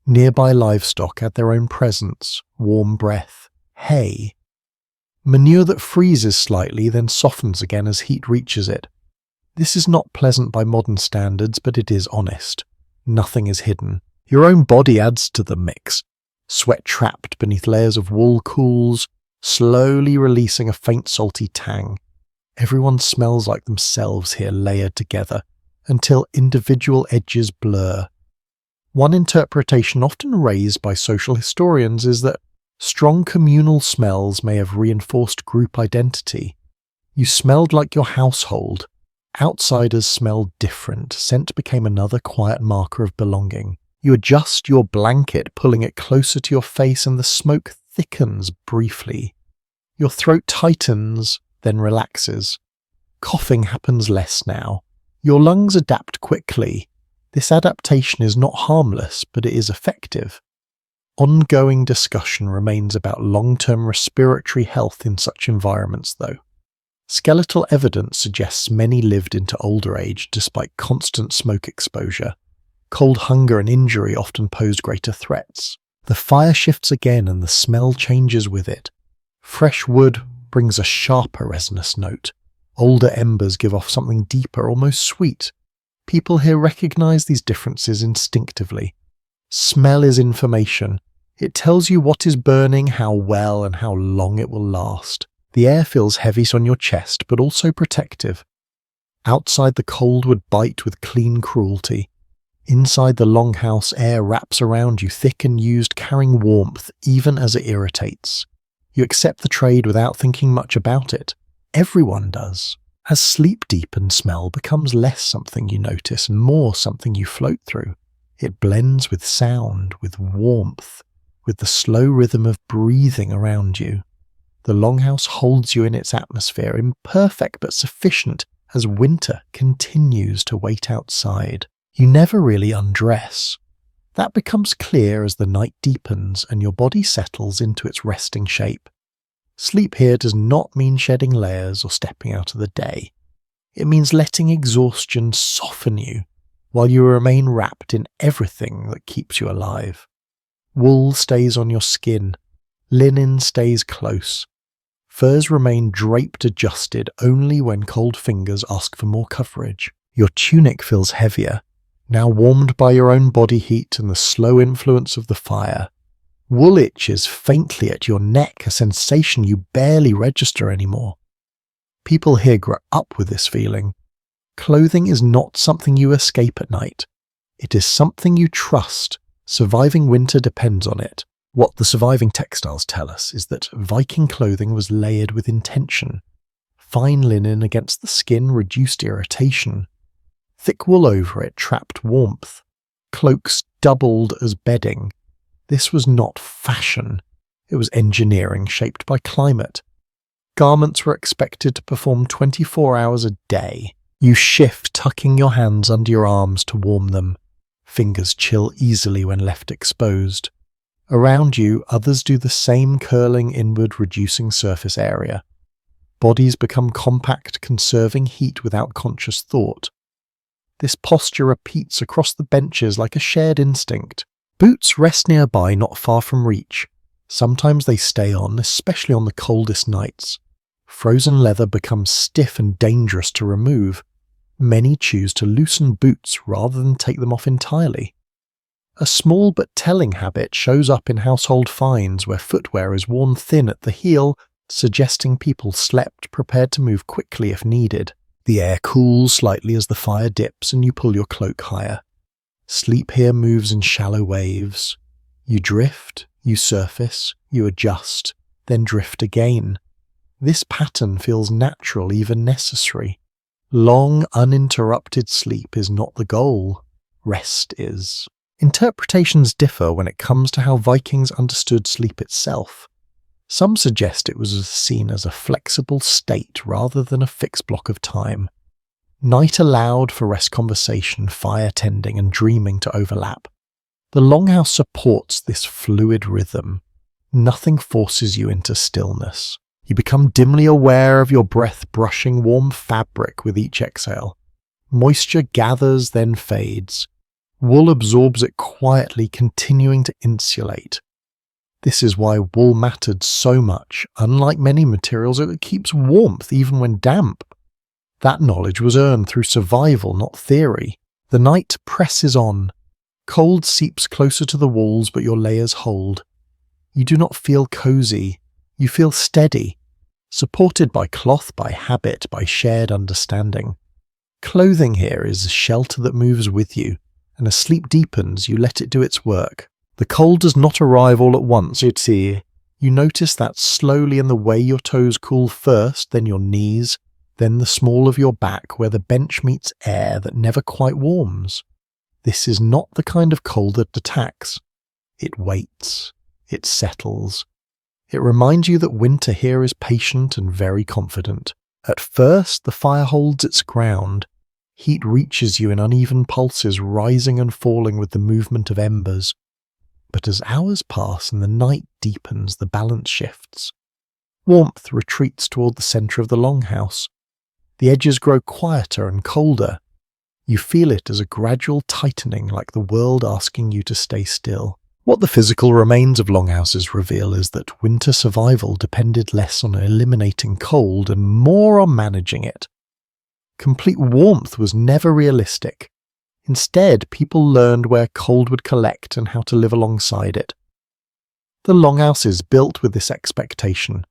Nearby livestock add their own presence, warm breath, hay. Manure that freezes slightly, then softens again as heat reaches it. This is not pleasant by modern standards, but it is honest. Nothing is hidden. Your own body adds to the mix. Sweat trapped beneath layers of wool cools, slowly releasing a faint salty tang. Everyone smells like themselves here, layered together, until individual edges blur. One interpretation often raised by social historians is that strong communal smells may have reinforced group identity. You smelled like your household. Outsiders smelled different. Scent became another quiet marker of belonging. You adjust your blanket, pulling it closer to your face, and the smoke thickens briefly. Your throat tightens, then relaxes. Coughing happens less now. Your lungs adapt quickly. This adaptation is not harmless, but it is effective. Ongoing discussion remains about long-term respiratory health in such environments, though. Skeletal evidence suggests many lived into older age despite constant smoke exposure. Cold hunger and injury often posed greater threats. The fire shifts again and the smell changes with it. Fresh wood brings a sharper resinous note. Older embers give off something deeper, almost sweet. People here recognize these differences instinctively. Smell is information. It tells you what is burning, how well, and how long it will last. The air feels heavy on your chest, but also protective. Outside, the cold would bite with clean cruelty. Inside the Longhouse, air wraps around you, thick and used, carrying warmth, even as it irritates. You accept the trade without thinking much about it. Everyone does. As sleep deepens, smell becomes less something you notice and more something you float through. It blends with sound, with warmth, with the slow rhythm of breathing around you. The longhouse holds you in its atmosphere, imperfect but sufficient as winter continues to wait outside. You never really undress. That becomes clear as the night deepens and your body settles into its resting shape. Sleep here does not mean shedding layers or stepping out of the day. It means letting exhaustion soften you while you remain wrapped in everything that keeps you alive. Wool stays on your skin, linen stays close. Furs remain draped adjusted only when cold fingers ask for more coverage. Your tunic feels heavier, now warmed by your own body heat and the slow influence of the fire. Wool itches faintly at your neck, a sensation you barely register anymore. People here grow up with this feeling. Clothing is not something you escape at night. It is something you trust. Surviving winter depends on it. What the surviving textiles tell us is that Viking clothing was layered with intention. Fine linen against the skin reduced irritation. Thick wool over it trapped warmth. Cloaks doubled as bedding. This was not fashion. It was engineering shaped by climate. Garments were expected to perform 24 hours a day. You shift, tucking your hands under your arms to warm them. Fingers chill easily when left exposed. Around you, others do the same, curling inward, reducing surface area. Bodies become compact, conserving heat without conscious thought. This posture repeats across the benches like a shared instinct. Boots rest nearby, not far from reach. Sometimes they stay on, especially on the coldest nights. Frozen leather becomes stiff and dangerous to remove. Many choose to loosen boots rather than take them off entirely. A small but telling habit shows up in household finds where footwear is worn thin at the heel, suggesting people slept prepared to move quickly if needed. The air cools slightly as the fire dips and you pull your cloak higher. Sleep here moves in shallow waves. You drift, you surface, you adjust, then drift again. This pattern feels natural, even necessary. Long, uninterrupted sleep is not the goal. Rest is. Interpretations differ when it comes to how Vikings understood sleep itself. Some suggest it was seen as a flexible state rather than a fixed block of time. Night allowed for rest, conversation, fire tending, and dreaming to overlap. The Longhouse supports this fluid rhythm. Nothing forces you into stillness. You become dimly aware of your breath brushing warm fabric with each exhale. Moisture gathers, then fades. Wool absorbs it quietly, continuing to insulate. This is why wool mattered so much. Unlike many materials, it keeps warmth even when damp. That knowledge was earned through survival, not theory. The night presses on. Cold seeps closer to the walls, but your layers hold. You do not feel cozy. You feel steady, supported by cloth, by habit, by shared understanding. Clothing here is a shelter that moves with you, and as sleep deepens, you let it do its work. The cold does not arrive all at once, you notice that slowly in the way your toes cool first, then your knees, then the small of your back where the bench meets air that never quite warms. This is not the kind of cold that attacks. It waits. It settles. It reminds you that winter here is patient and very confident. At first, the fire holds its ground. Heat reaches you in uneven pulses, rising and falling with the movement of embers. But as hours pass and the night deepens, the balance shifts. Warmth retreats toward the centre of the longhouse. The edges grow quieter and colder. You feel it as a gradual tightening, like the world asking you to stay still. What the physical remains of longhouses reveal is that winter survival depended less on eliminating cold and more on managing it. Complete warmth was never realistic. Instead, people learned where cold would collect and how to live alongside it. The longhouse is built with this expectation.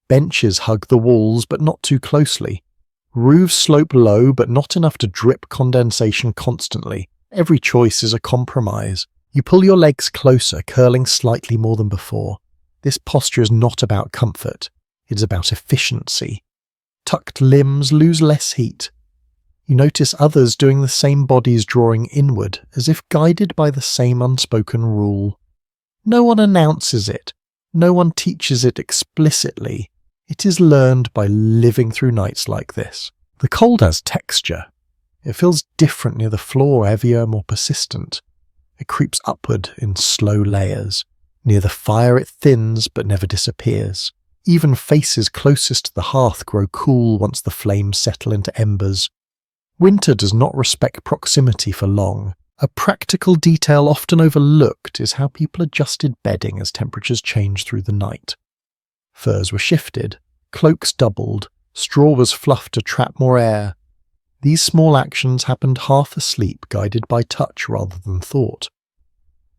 Benches hug the walls, but not too closely. Roofs slope low, but not enough to drip condensation constantly. Every choice is a compromise. You pull your legs closer, curling slightly more than before. This posture is not about comfort. It's about efficiency. Tucked limbs lose less heat. You notice others doing the same, bodies drawing inward, as if guided by the same unspoken rule. No one announces it. No one teaches it explicitly. It is learned by living through nights like this. The cold has texture. It feels different near the floor, heavier, more persistent. It creeps upward in slow layers. Near the fire it thins but never disappears. Even faces closest to the hearth grow cool once the flames settle into embers. Winter does not respect proximity for long. A practical detail often overlooked is how people adjusted bedding as temperatures changed through the night. Furs were shifted, cloaks doubled, straw was fluffed to trap more air. These small actions happened half asleep, guided by touch rather than thought.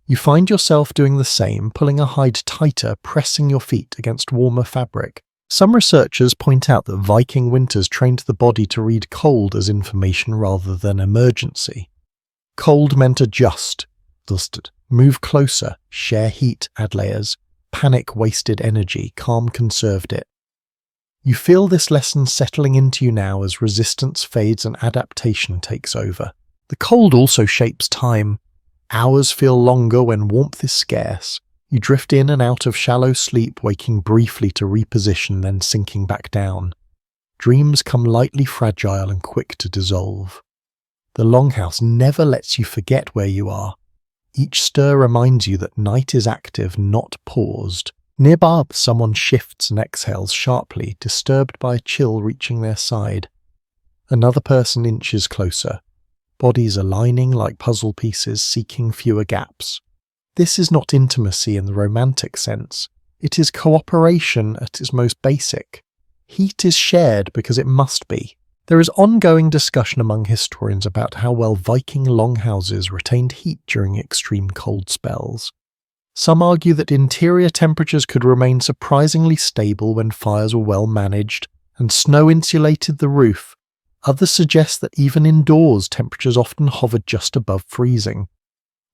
You find yourself doing the same, pulling a hide tighter, pressing your feet against warmer fabric. Some researchers point out that Viking winters trained the body to read cold as information rather than emergency. Cold meant adjust, move closer, share heat, add layers. Panic wasted energy, calm conserved it. You feel this lesson settling into you now as resistance fades and adaptation takes over. The cold also shapes time. Hours feel longer when warmth is scarce. You drift in and out of shallow sleep, waking briefly to reposition, then sinking back down. Dreams come lightly fragile and quick to dissolve. The Longhouse never lets you forget where you are. Each stir reminds you that night is active, not paused. Nearby, someone shifts and exhales sharply, disturbed by a chill reaching their side. Another person inches closer, bodies aligning like puzzle pieces, seeking fewer gaps. This is not intimacy in the romantic sense. It is cooperation at its most basic. Heat is shared because it must be. There is ongoing discussion among historians about how well Viking longhouses retained heat during extreme cold spells. Some argue that interior temperatures could remain surprisingly stable when fires were well managed and snow insulated the roof. Others suggest that even indoors temperatures often hovered just above freezing.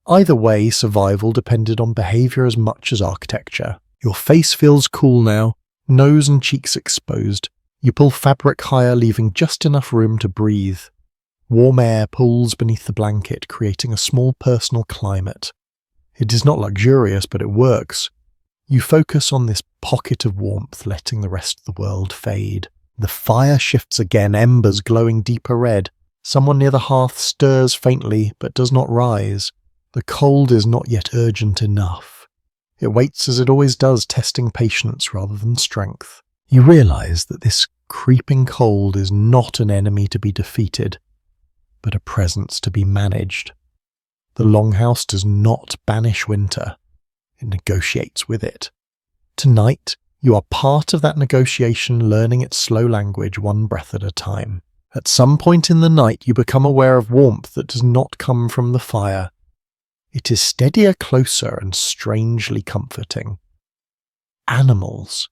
Either way, survival depended on behaviour as much as architecture. Your face feels cool now, nose and cheeks exposed. You pull fabric higher, leaving just enough room to breathe. Warm air pulls beneath the blanket, creating a small personal climate. It is not luxurious, but it works. You focus on this pocket of warmth, letting the rest of the world fade. The fire shifts again, embers glowing deeper red. Someone near the hearth stirs faintly, but does not rise. The cold is not yet urgent enough. It waits as it always does, testing patience rather than strength. You realize that this creeping cold is not an enemy to be defeated, but a presence to be managed. The Longhouse does not banish winter. It negotiates with it. Tonight, you are part of that negotiation, learning its slow language one breath at a time. At some point in the night, you become aware of warmth that does not come from the fire. It is steadier, closer, and strangely comforting. Animals.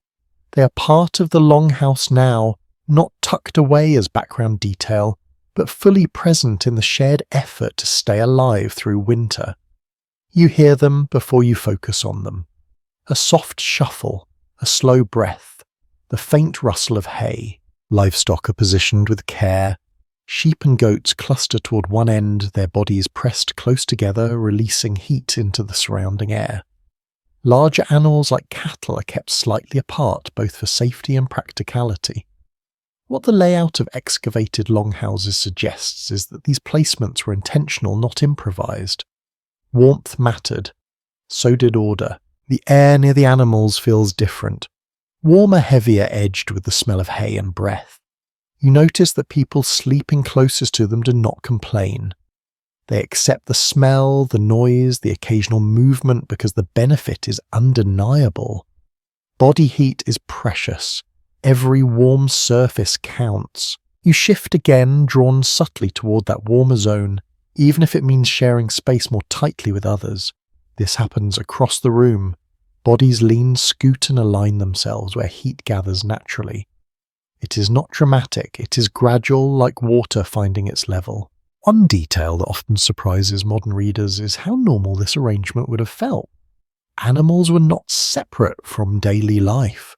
They are part of the Longhouse now, not tucked away as background detail, but fully present in the shared effort to stay alive through winter. You hear them before you focus on them. A soft shuffle, a slow breath, the faint rustle of hay. Livestock are positioned with care. Sheep and goats cluster toward one end, their bodies pressed close together, releasing heat into the surrounding air. Larger animals like cattle are kept slightly apart, both for safety and practicality. What the layout of excavated longhouses suggests is that these placements were intentional, not improvised. Warmth mattered. So did order. The air near the animals feels different. Warmer, heavier, edged with the smell of hay and breath. You notice that people sleeping closest to them do not complain. They accept the smell, the noise, the occasional movement because the benefit is undeniable. Body heat is precious. Every warm surface counts. You shift again, drawn subtly toward that warmer zone, even if it means sharing space more tightly with others. This happens across the room. Bodies lean, scoot and align themselves where heat gathers naturally. It is not dramatic, it is gradual, like water finding its level. One detail that often surprises modern readers is how normal this arrangement would have felt. Animals were not separate from daily life.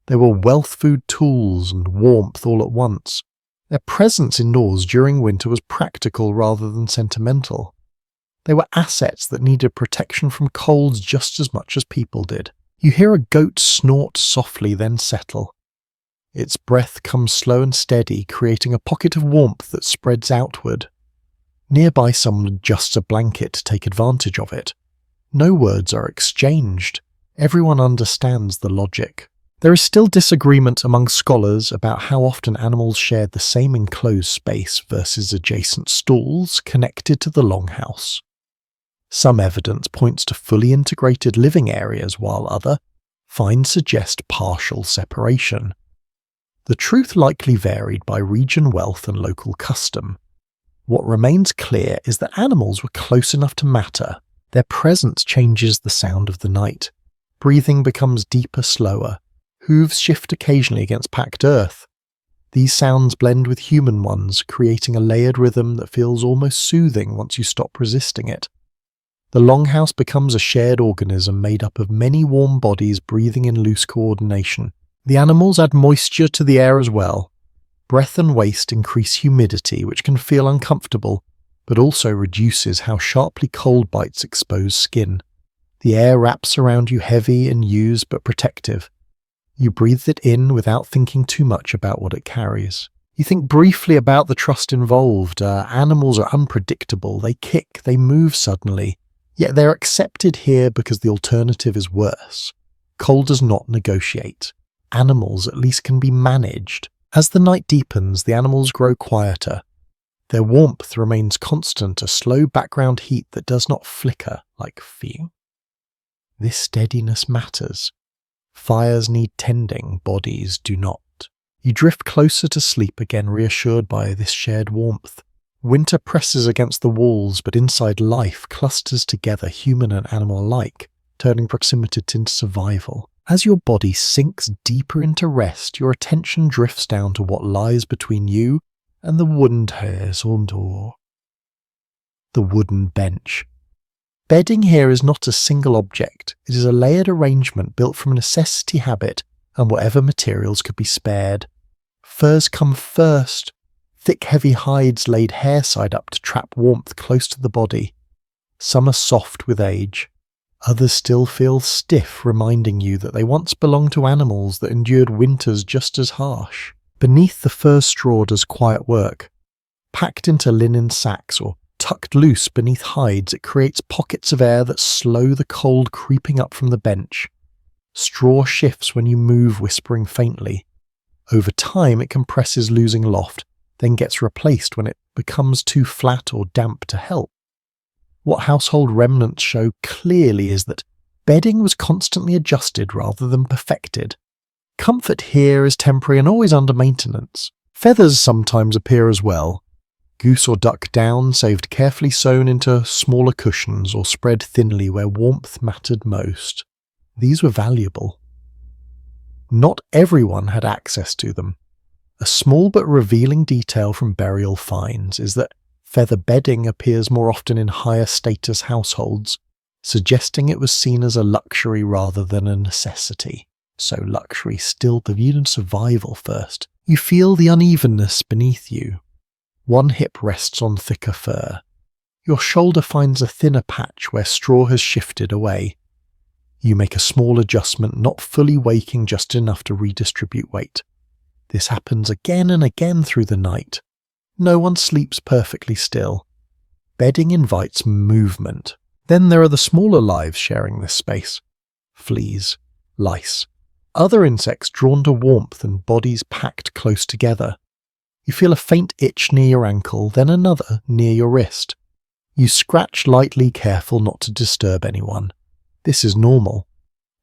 They were wealth food tools and warmth all at once. Their presence indoors during winter was practical rather than sentimental. They were assets that needed protection from colds just as much as people did. You hear a goat snort softly, then settle. Its breath comes slow and steady, creating a pocket of warmth that spreads outward. Nearby someone adjusts a blanket to take advantage of it. No words are exchanged. Everyone understands the logic. There is still disagreement among scholars about how often animals shared the same enclosed space versus adjacent stalls connected to the longhouse. Some evidence points to fully integrated living areas, while other finds suggest partial separation. The truth likely varied by region, wealth, and local custom. What remains clear is that animals were close enough to matter. Their presence changes the sound of the night. Breathing becomes deeper, slower. Hooves shift occasionally against packed earth. These sounds blend with human ones, creating a layered rhythm that feels almost soothing once you stop resisting it. The longhouse becomes a shared organism made up of many warm bodies breathing in loose coordination. The animals add moisture to the air as well. Breath and waste increase humidity, which can feel uncomfortable, but also reduces how sharply cold bites expose skin. The air wraps around you heavy and used but protective. You breathe it in without thinking too much about what it carries. You think briefly about the trust involved. Animals are unpredictable. They kick, they move suddenly. Yet they're accepted here because the alternative is worse. Cold does not negotiate. Animals at least can be managed. As the night deepens, the animals grow quieter. Their warmth remains constant, a slow background heat that does not flicker like fear. This steadiness matters. Fires need tending, bodies do not. You drift closer to sleep again, reassured by this shared warmth. Winter presses against the walls, but inside life clusters together, human and animal alike, turning proximity into survival. As your body sinks deeper into rest, your attention drifts down to what lies between you and the wooden bench. Bedding here is not a single object. It is a layered arrangement built from necessity, habit, and whatever materials could be spared. Furs come first. Thick, heavy hides laid hair side up to trap warmth close to the body. Some are soft with age. Others still feel stiff, reminding you that they once belonged to animals that endured winters just as harsh. Beneath the fur straw does quiet work. Packed into linen sacks or tucked loose beneath hides, it creates pockets of air that slow the cold creeping up from the bench. Straw shifts when you move, whispering faintly. Over time it compresses, losing loft, then gets replaced when it becomes too flat or damp to help. What household remnants show clearly is that bedding was constantly adjusted rather than perfected. Comfort here is temporary and always under maintenance. Feathers sometimes appear as well. Goose or duck down saved carefully sewn into smaller cushions or spread thinly where warmth mattered most. These were valuable. Not everyone had access to them. A small but revealing detail from burial finds is that feather bedding appears more often in higher status households, suggesting it was seen as a luxury rather than a necessity. So luxury still viewed in survival first. You feel the unevenness beneath you. One hip rests on thicker fur. Your shoulder finds a thinner patch where straw has shifted away. You make a small adjustment, not fully waking just enough to redistribute weight. This happens again and again through the night. No one sleeps perfectly still. Bedding invites movement. Then there are the smaller lives sharing this space. Fleas, lice, other insects drawn to warmth and bodies packed close together. You feel a faint itch near your ankle, then another near your wrist. You scratch lightly, careful not to disturb anyone. This is normal.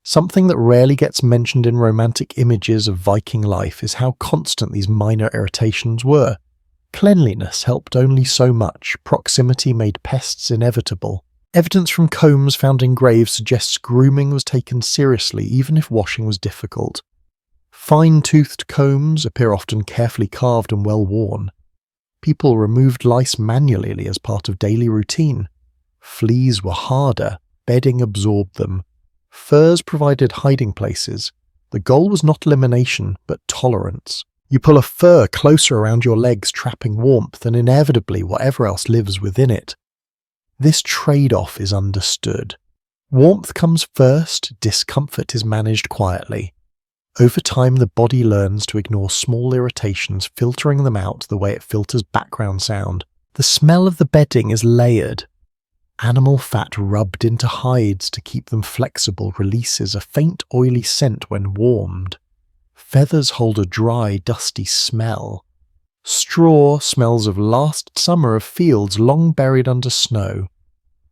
Something that rarely gets mentioned in romantic images of Viking life is how constant these minor irritations were. Cleanliness helped only so much. Proximity made pests inevitable. Evidence from combs found in graves suggests grooming was taken seriously, even if washing was difficult. Fine-toothed combs appear often carefully carved and well worn. People removed lice manually as part of daily routine. Fleas were harder. Bedding absorbed them. Furs provided hiding places. The goal was not elimination, but tolerance. You pull a fur closer around your legs, trapping warmth, and inevitably whatever else lives within it. This trade-off is understood. Warmth comes first, discomfort is managed quietly. Over time, the body learns to ignore small irritations, filtering them out the way it filters background sound. The smell of the bedding is layered. Animal fat rubbed into hides to keep them flexible releases a faint oily scent when warmed. Feathers hold a dry, dusty smell. Straw smells of last summer of fields long buried under snow.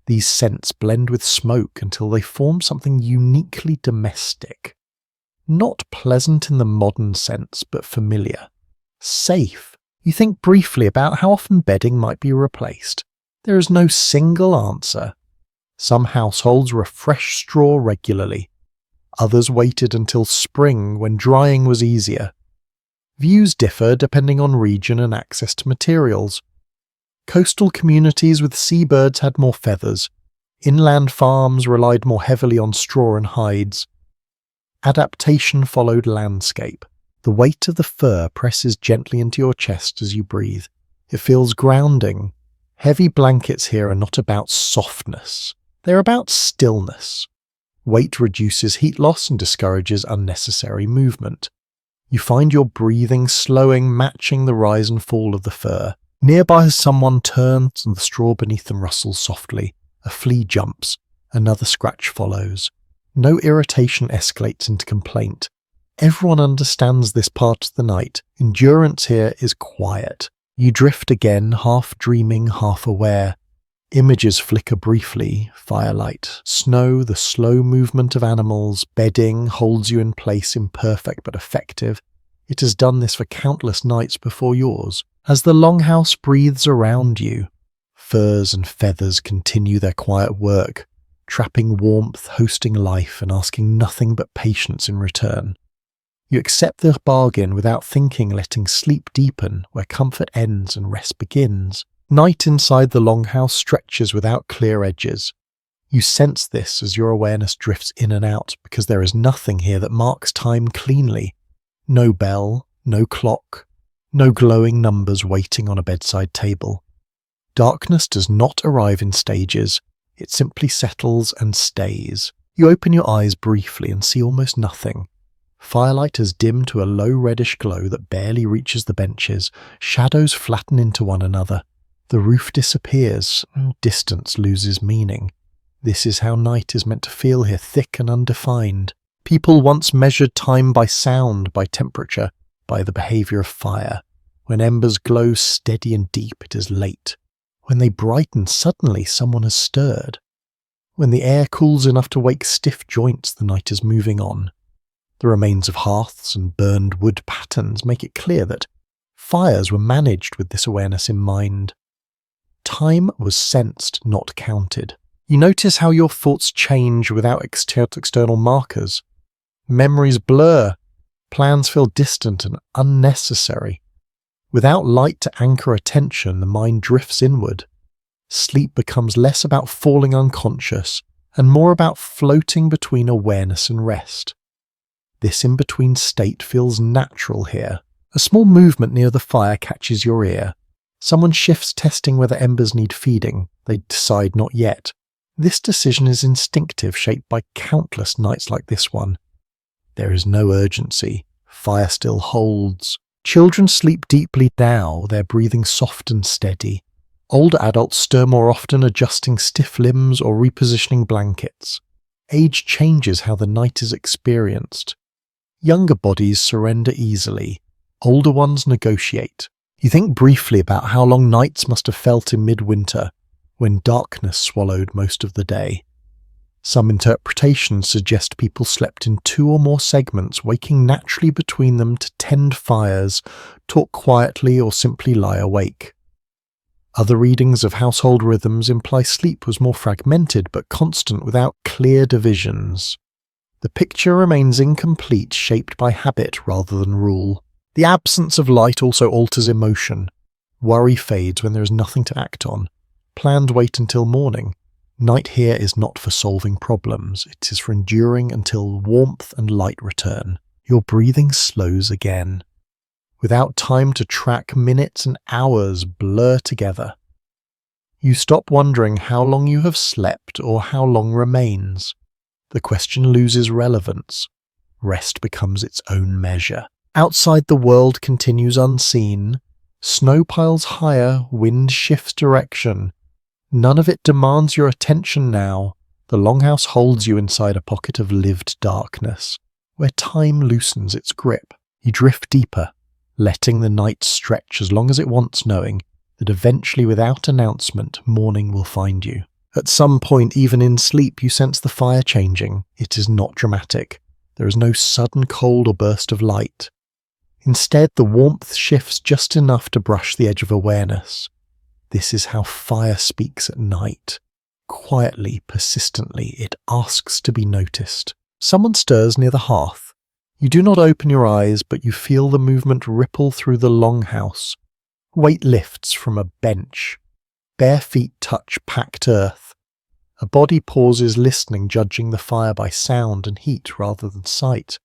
These scents blend with smoke until they form something uniquely domestic. Not pleasant in the modern sense, but familiar. Safe. You think briefly about how often bedding might be replaced. There is no single answer. Some households refresh straw regularly. Others waited until spring when drying was easier. Views differ depending on region and access to materials. Coastal communities with seabirds had more feathers. Inland farms relied more heavily on straw and hides. Adaptation followed landscape. The weight of the fur presses gently into your chest as you breathe. It feels grounding. Heavy blankets here are not about softness. They're about stillness. Weight reduces heat loss and discourages unnecessary movement. You find your breathing slowing, matching the rise and fall of the fur. Nearby someone turns and the straw beneath them rustles softly. A flea jumps. Another scratch follows. No irritation escalates into complaint. Everyone understands this part of the night. Endurance here is quiet. You drift again, half dreaming, half aware. Images flicker briefly, firelight, snow, the slow movement of animals, bedding holds you in place, imperfect but effective. It has done this for countless nights before yours. As the longhouse breathes around you, furs and feathers continue their quiet work, trapping warmth, hosting life, and asking nothing but patience in return. You accept the bargain without thinking, letting sleep deepen where comfort ends and rest begins. Night inside the longhouse stretches without clear edges. You sense this as your awareness drifts in and out because there is nothing here that marks time cleanly. No bell, no clock, no glowing numbers waiting on a bedside table. Darkness does not arrive in stages. It simply settles and stays. You open your eyes briefly and see almost nothing. Firelight has dimmed to a low reddish glow that barely reaches the benches. Shadows flatten into one another. The roof disappears. Distance loses meaning. This is how night is meant to feel here, thick and undefined. People once measured time by sound, by temperature, by the behaviour of fire. When embers glow steady and deep, it is late. When they brighten suddenly, someone has stirred. When the air cools enough to wake stiff joints, the night is moving on. The remains of hearths and burned wood patterns make it clear that fires were managed with this awareness in mind. Time was sensed, not counted. You notice how your thoughts change without external markers. Memories blur. Plans feel distant and unnecessary. Without light to anchor attention, the mind drifts inward. Sleep becomes less about falling unconscious and more about floating between awareness and rest. This in-between state feels natural here. A small movement near the fire catches your ear. Someone shifts, testing whether embers need feeding. They decide not yet. This decision is instinctive, shaped by countless nights like this one. There is no urgency. Fire still holds. Children sleep deeply now, their breathing soft and steady. Older adults stir more often, adjusting stiff limbs or repositioning blankets. Age changes how the night is experienced. Younger bodies surrender easily. Older ones negotiate. You think briefly about how long nights must have felt in midwinter, when darkness swallowed most of the day. Some interpretations suggest people slept in 2 or more segments, waking naturally between them to tend fires, talk quietly, or simply lie awake. Other readings of household rhythms imply sleep was more fragmented but constant without clear divisions. The picture remains incomplete, shaped by habit rather than rule. The absence of light also alters emotion. Worry fades when there is nothing to act on. Plans wait until morning. Night here is not for solving problems, it is for enduring until warmth and light return. Your breathing slows again. Without time to track, minutes and hours blur together. You stop wondering how long you have slept or how long remains. The question loses relevance. Rest becomes its own measure. Outside, the world continues unseen. Snow piles higher, wind shifts direction. None of it demands your attention now. The Longhouse holds you inside a pocket of lived darkness, where time loosens its grip. You drift deeper, letting the night stretch as long as it wants, knowing that eventually, without announcement, morning will find you. At some point, even in sleep, you sense the fire changing. It is not dramatic. There is no sudden cold or burst of light. Instead, the warmth shifts just enough to brush the edge of awareness. This is how fire speaks at night. Quietly, persistently, it asks to be noticed. Someone stirs near the hearth. You do not open your eyes, but you feel the movement ripple through the Longhouse. Weight lifts from a bench. Bare feet touch packed earth. A body pauses, listening, judging the fire by sound and heat rather than sight.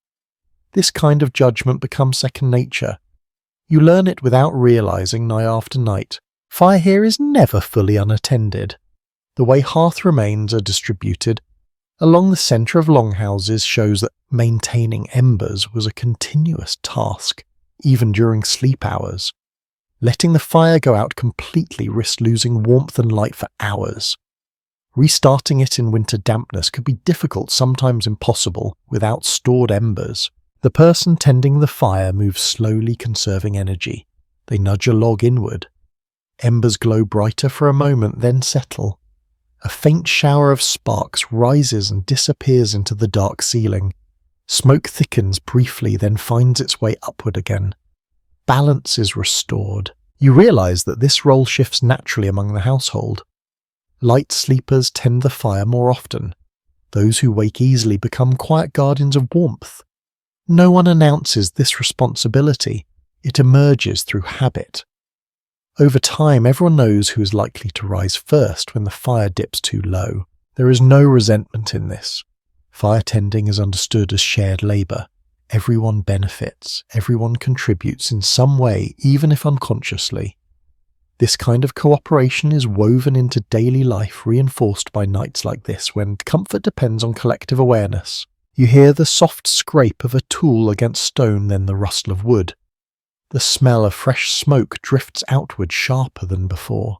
This kind of judgment becomes second nature. You learn it without realizing night after night. Fire here is never fully unattended. The way hearth remains are distributed along the centre of longhouses shows that maintaining embers was a continuous task, even during sleep hours. Letting the fire go out completely risks losing warmth and light for hours. Restarting it in winter dampness could be difficult, sometimes impossible, without stored embers. The person tending the fire moves slowly, conserving energy. They nudge a log inward. Embers glow brighter for a moment, then settle. A faint shower of sparks rises and disappears into the dark ceiling. Smoke thickens briefly, then finds its way upward again. Balance is restored. You realize that this role shifts naturally among the household. Light sleepers tend the fire more often. Those who wake easily become quiet guardians of warmth. No one announces this responsibility. It emerges through habit. Over time, everyone knows who is likely to rise first when the fire dips too low. There is no resentment in this. Fire tending is understood as shared labour. Everyone benefits. Everyone contributes in some way, even if unconsciously. This kind of cooperation is woven into daily life, reinforced by nights like this when comfort depends on collective awareness. You hear the soft scrape of a tool against stone, then the rustle of wood. The smell of fresh smoke drifts outward sharper than before.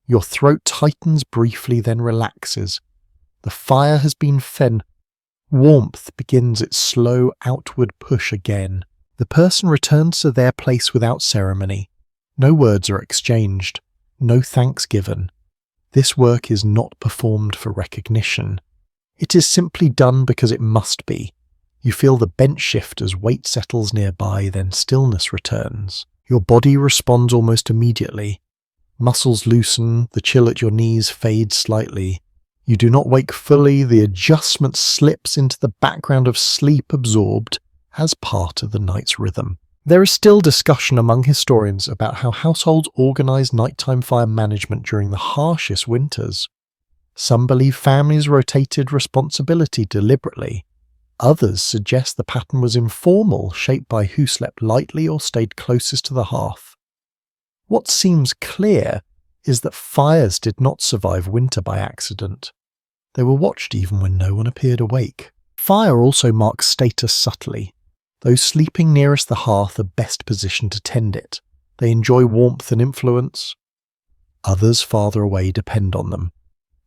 Your throat tightens briefly, then relaxes. The fire has been fed. Warmth begins its slow outward push again. The person returns to their place without ceremony. No words are exchanged. No thanks given. This work is not performed for recognition. It is simply done because it must be. You feel the bench shift as weight settles nearby, then stillness returns. Your body responds almost immediately. Muscles loosen, the chill at your knees fades slightly. You do not wake fully, the adjustment slips into the background of sleep, absorbed as part of the night's rhythm. There is still discussion among historians about how households organize nighttime fire management during the harshest winters. Some believe families rotated responsibility deliberately. Others suggest the pattern was informal, shaped by who slept lightly or stayed closest to the hearth. What seems clear is that fires did not survive winter by accident. They were watched even when no one appeared awake. Fire also marks status subtly. Those sleeping nearest the hearth are best positioned to tend it. They enjoy warmth and influence. Others farther away depend on them.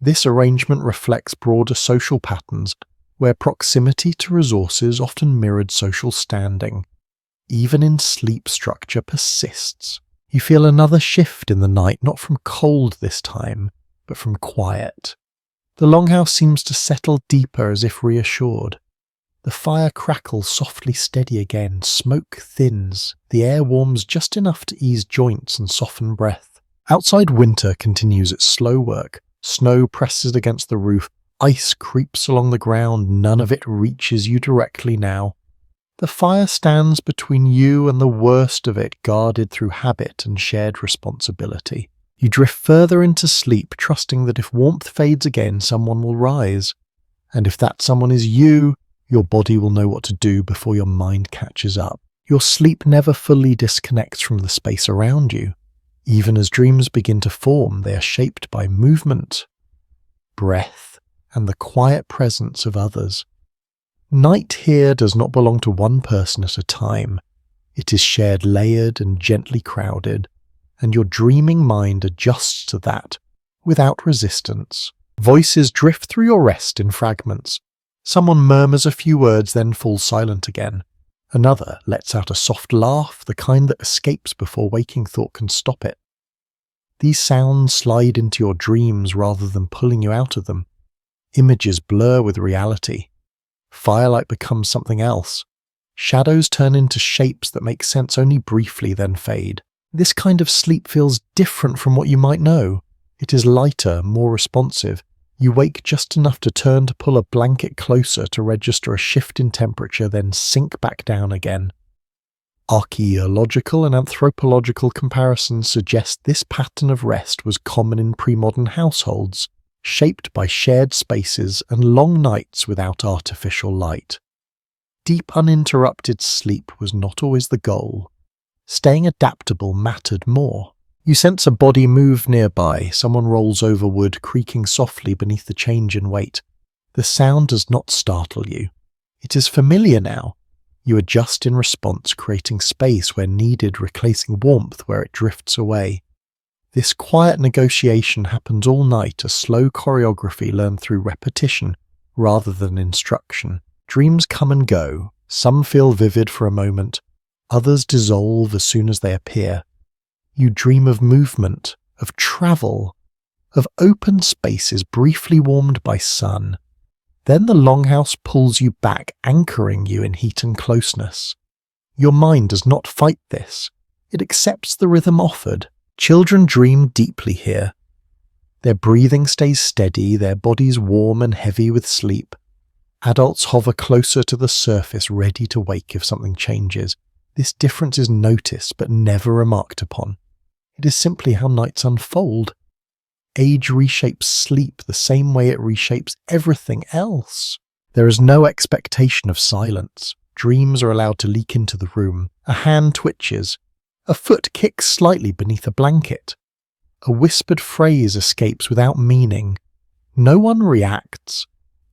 This arrangement reflects broader social patterns, where proximity to resources often mirrored social standing. Even in sleep, structure persists. You feel another shift in the night, not from cold this time, but from quiet. The Longhouse seems to settle deeper as if reassured. The fire crackles softly steady again, smoke thins, the air warms just enough to ease joints and soften breath. Outside, winter continues its slow work. Snow presses against the roof, ice creeps along the ground, none of it reaches you directly now. The fire stands between you and the worst of it, guarded through habit and shared responsibility. You drift further into sleep, trusting that if warmth fades again, someone will rise. And if that someone is you, your body will know what to do before your mind catches up. Your sleep never fully disconnects from the space around you. Even as dreams begin to form, they are shaped by movement, breath, and the quiet presence of others. Night here does not belong to one person at a time. It is shared, layered, and gently crowded, and your dreaming mind adjusts to that without resistance. Voices drift through your rest in fragments. Someone murmurs a few words, then falls silent again. Another lets out a soft laugh, the kind that escapes before waking thought can stop it. These sounds slide into your dreams rather than pulling you out of them. Images blur with reality. Firelight becomes something else. Shadows turn into shapes that make sense only briefly, then fade. This kind of sleep feels different from what you might know. It is lighter, more responsive. You wake just enough to turn to pull a blanket closer to register a shift in temperature, then sink back down again. Archaeological and anthropological comparisons suggest this pattern of rest was common in pre-modern households, shaped by shared spaces and long nights without artificial light. Deep, uninterrupted sleep was not always the goal. Staying adaptable mattered more. You sense a body move nearby, someone rolls over wood, creaking softly beneath the change in weight. The sound does not startle you. It is familiar now. You adjust in response, creating space where needed, replacing warmth where it drifts away. This quiet negotiation happens all night, a slow choreography learned through repetition rather than instruction. Dreams come and go. Some feel vivid for a moment. Others dissolve as soon as they appear. You dream of movement, of travel, of open spaces briefly warmed by sun. Then the longhouse pulls you back, anchoring you in heat and closeness. Your mind does not fight this. It accepts the rhythm offered. Children dream deeply here. Their breathing stays steady, their bodies warm and heavy with sleep. Adults hover closer to the surface, ready to wake if something changes. This difference is noticed but never remarked upon. It is simply how nights unfold. Age reshapes sleep the same way it reshapes everything else. There is no expectation of silence. Dreams are allowed to leak into the room. A hand twitches. A foot kicks slightly beneath a blanket. A whispered phrase escapes without meaning. No one reacts.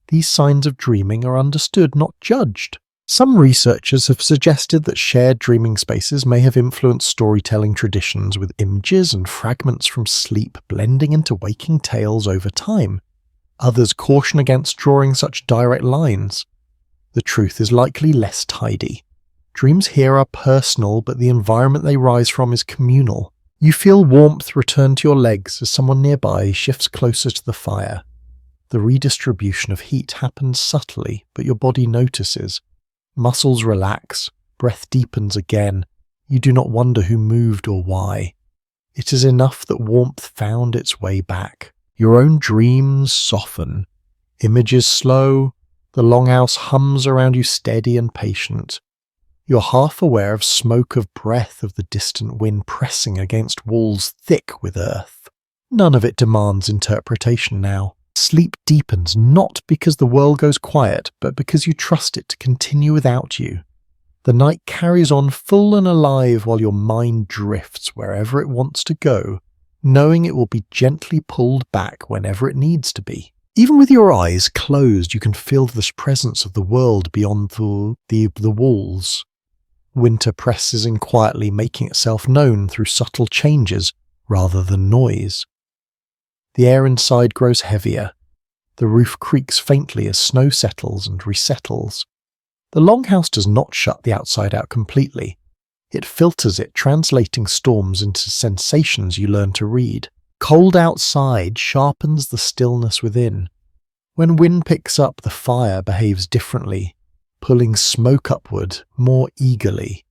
These signs of dreaming are understood, not judged. Some researchers have suggested that shared dreaming spaces may have influenced storytelling traditions, with images and fragments from sleep blending into waking tales over time. Others caution against drawing such direct lines. The truth is likely less tidy. Dreams here are personal, but the environment they rise from is communal. You feel warmth return to your legs as someone nearby shifts closer to the fire. The redistribution of heat happens subtly, but your body notices. Muscles relax, breath deepens again. You do not wonder who moved or why. It is enough that warmth found its way back. Your own dreams soften. Images slow. The longhouse hums around you, steady and patient. You're half aware of smoke of breath of the distant wind pressing against walls thick with earth. None of it demands interpretation now. Sleep deepens not because the world goes quiet, but because you trust it to continue without you. The night carries on full and alive while your mind drifts wherever it wants to go, knowing it will be gently pulled back whenever it needs to be. Even with your eyes closed, you can feel the presence of the world beyond the walls. Winter presses in quietly, making itself known through subtle changes rather than noise. The air inside grows heavier. The roof creaks faintly as snow settles and resettles. The longhouse does not shut the outside out completely. It filters it, translating storms into sensations you learn to read. Cold outside sharpens the stillness within. When wind picks up, the fire behaves differently, pulling smoke upward more eagerly.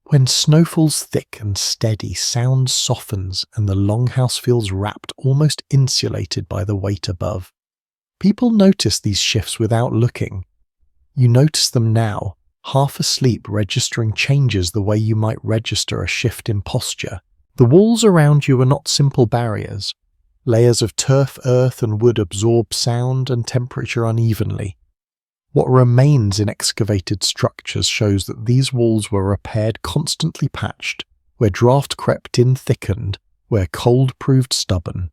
When snow falls thick and steady, sound softens and the longhouse feels wrapped, almost insulated by the weight above. People notice these shifts without looking. You notice them now, half asleep, registering changes the way you might register a shift in posture. The walls around you are not simple barriers. Layers of turf, earth and wood absorb sound and temperature unevenly. What remains in excavated structures shows that these walls were repaired, constantly patched. Where draft crept in, thickened, where cold proved stubborn.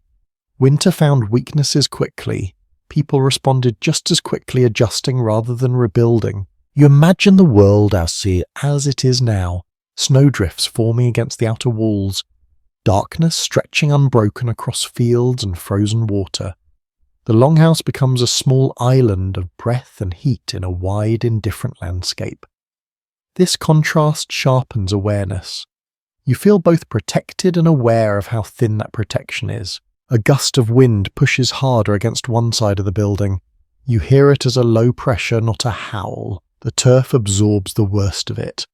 Winter found weaknesses quickly. People responded just as quickly, adjusting rather than rebuilding. You imagine the world as it is now, snowdrifts forming against the outer walls, darkness stretching unbroken across fields and frozen water. The Longhouse becomes a small island of breath and heat in a wide, indifferent landscape. This contrast sharpens awareness. You feel both protected and aware of how thin that protection is. A gust of wind pushes harder against one side of the building. You hear it as a low pressure, not a howl. The turf absorbs the worst of it.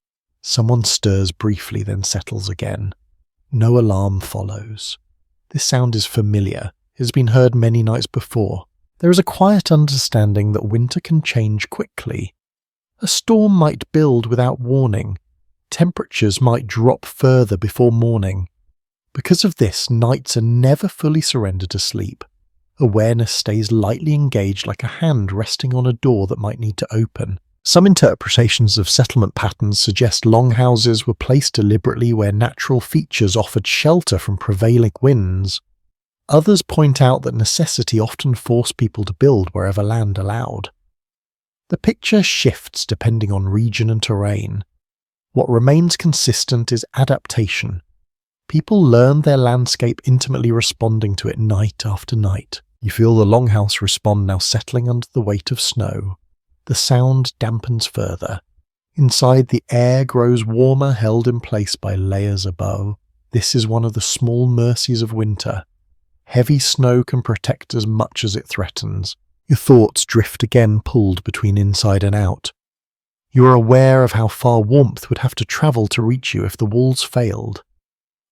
Someone stirs briefly, then settles again. No alarm follows. This sound is familiar. It has been heard many nights before. There is a quiet understanding that winter can change quickly. A storm might build without warning. Temperatures might drop further before morning. Because of this, nights are never fully surrendered to sleep. Awareness stays lightly engaged, like a hand resting on a door that might need to open. Some interpretations of settlement patterns suggest longhouses were placed deliberately where natural features offered shelter from prevailing winds. Others point out that necessity often forced people to build wherever land allowed. The picture shifts depending on region and terrain. What remains consistent is adaptation. People learn their landscape intimately, responding to it night after night. You feel the Longhouse respond, now settling under the weight of snow. The sound dampens further. Inside, the air grows warmer, held in place by layers above. This is one of the small mercies of winter. Heavy snow can protect as much as it threatens. Your thoughts drift again, pulled between inside and out. You are aware of how far warmth would have to travel to reach you if the walls failed.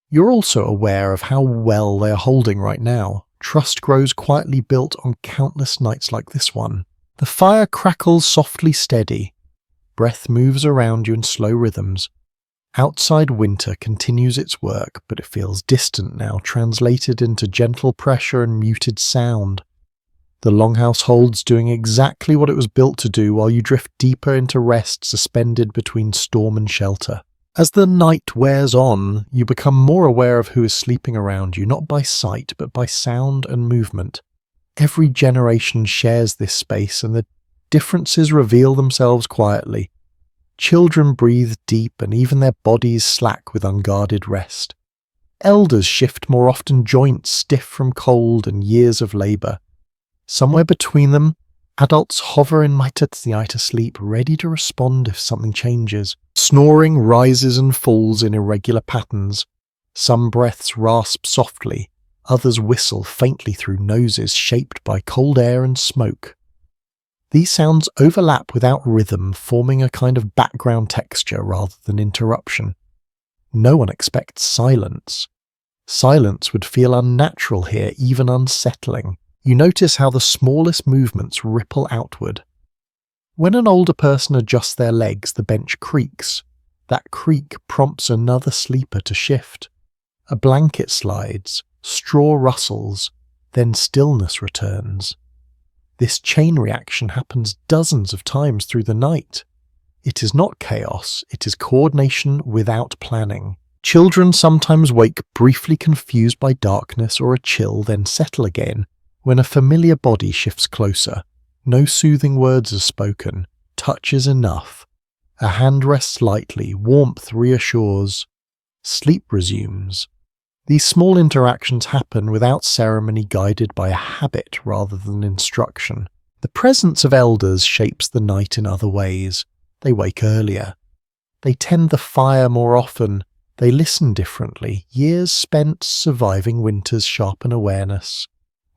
You're also aware of how well they are holding right now. Trust grows quietly, built on countless nights like this one. The fire crackles softly steady. Breath moves around you in slow rhythms. Outside, winter continues its work, but it feels distant now, translated into gentle pressure and muted sound. The Longhouse holds, doing exactly what it was built to do, while you drift deeper into rest, suspended between storm and shelter. As the night wears on, you become more aware of who is sleeping around you, not by sight, but by sound and movement. Every generation shares this space, and the differences reveal themselves quietly. Children breathe deep, and even their bodies slack with unguarded rest. Elders shift more often, joints stiff from cold and years of labour. Somewhere between them, adults hover in night sleep, ready to respond if something changes. Snoring rises and falls in irregular patterns. Some breaths rasp softly, others whistle faintly through noses shaped by cold air and smoke. These sounds overlap without rhythm, forming a kind of background texture rather than interruption. No one expects silence. Silence would feel unnatural here, even unsettling. You notice how the smallest movements ripple outward. When an older person adjusts their legs, the bench creaks. That creak prompts another sleeper to shift. A blanket slides, straw rustles, then stillness returns. This chain reaction happens dozens of times through the night. It is not chaos, it is coordination without planning. Children sometimes wake briefly confused by darkness or a chill, then settle again when a familiar body shifts closer. No soothing words are spoken. Touch is enough. A hand rests lightly, warmth reassures. Sleep resumes. These small interactions happen without ceremony, guided by a habit rather than instruction. The presence of elders shapes the night in other ways. They wake earlier. They tend the fire more often. They listen differently. Years spent surviving winters sharpen awareness.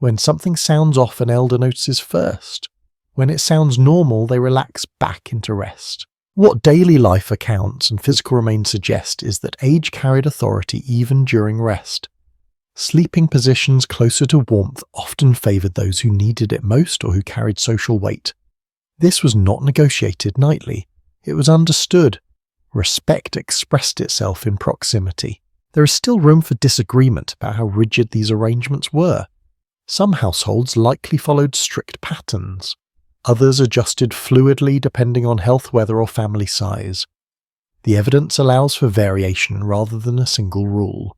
When something sounds off, an elder notices first. When it sounds normal, they relax back into rest. What daily life accounts and physical remains suggest is that age carried authority even during rest. Sleeping positions closer to warmth often favoured those who needed it most or who carried social weight. This was not negotiated nightly. It was understood. Respect expressed itself in proximity. There is still room for disagreement about how rigid these arrangements were. Some households likely followed strict patterns. Others adjusted fluidly depending on health, weather, or family size. The evidence allows for variation rather than a single rule.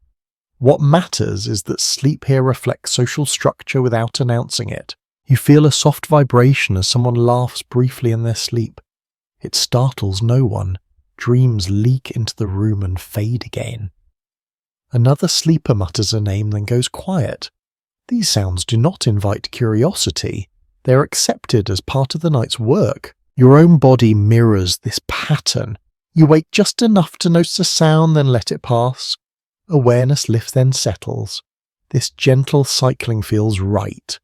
What matters is that sleep here reflects social structure without announcing it. You feel a soft vibration as someone laughs briefly in their sleep. It startles no one. Dreams leak into the room and fade again. Another sleeper mutters a name, then goes quiet. These sounds do not invite curiosity. They are accepted as part of the night's work. Your own body mirrors this pattern. You wake just enough to notice the sound, then let it pass. Awareness lifts, then settles. This gentle cycling feels right.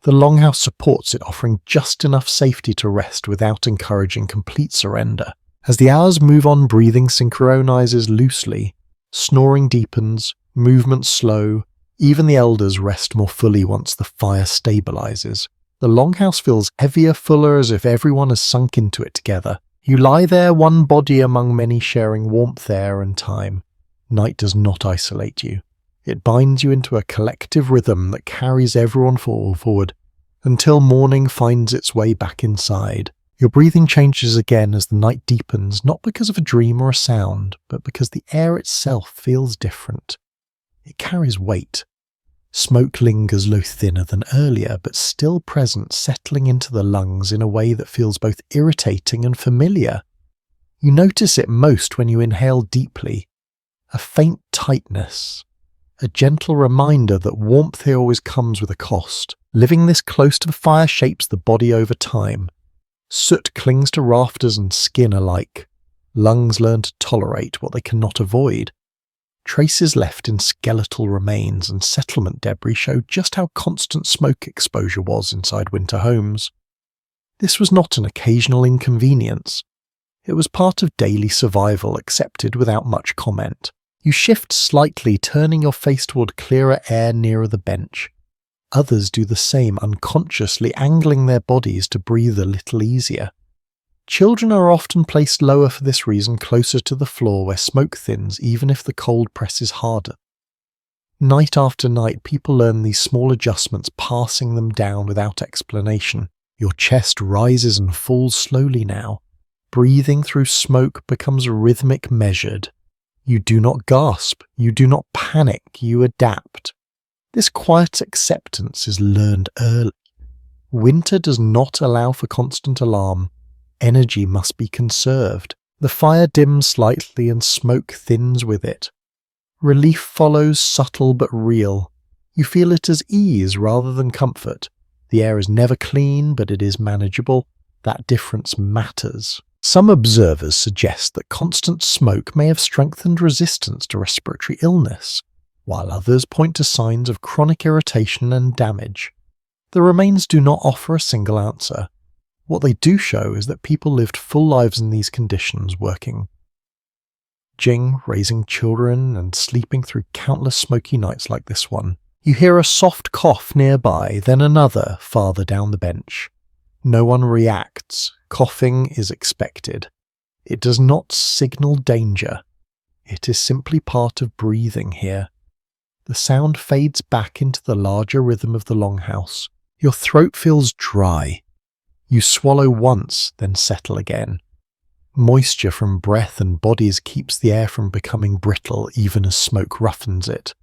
The Longhouse supports it, offering just enough safety to rest without encouraging complete surrender. As the hours move on, breathing synchronizes loosely. Snoring deepens, movement slow. Even the elders rest more fully once the fire stabilizes. The Longhouse feels heavier, fuller, as if everyone has sunk into it together. You lie there, one body among many, sharing warmth, air, and time. Night does not isolate you. It binds you into a collective rhythm that carries everyone forward, until morning finds its way back inside. Your breathing changes again as the night deepens, not because of a dream or a sound, but because the air itself feels different. It carries weight. Smoke lingers low, thinner than earlier, but still present, settling into the lungs in a way that feels both irritating and familiar. You notice it most when you inhale deeply. A faint tightness. A gentle reminder that warmth here always comes with a cost. Living this close to the fire shapes the body over time. Soot clings to rafters and skin alike. Lungs learn to tolerate what they cannot avoid. Traces left in skeletal remains and settlement debris show just how constant smoke exposure was inside winter homes. This was not an occasional inconvenience. It was part of daily survival, accepted without much comment. You shift slightly, turning your face toward clearer air nearer the bench. Others do the same, unconsciously angling their bodies to breathe a little easier. Children are often placed lower for this reason, closer to the floor where smoke thins even if the cold presses harder. Night after night, people learn these small adjustments, passing them down without explanation. Your chest rises and falls slowly now. Breathing through smoke becomes rhythmic, measured. You do not gasp, you do not panic, you adapt. This quiet acceptance is learned early. Winter does not allow for constant alarm. Energy must be conserved. The fire dims slightly and smoke thins with it. Relief follows, subtle but real. You feel it as ease rather than comfort. The air is never clean, but it is manageable. That difference matters. Some observers suggest that constant smoke may have strengthened resistance to respiratory illness, while others point to signs of chronic irritation and damage. The remains do not offer a single answer. What they do show is that people lived full lives in these conditions, working, raising children, and sleeping through countless smoky nights like this one. You hear a soft cough nearby, then another farther down the bench. No one reacts. Coughing is expected. It does not signal danger. It is simply part of breathing here. The sound fades back into the larger rhythm of the Longhouse. Your throat feels dry. You swallow once, then settle again. Moisture from breath and bodies keeps the air from becoming brittle even as smoke roughens it.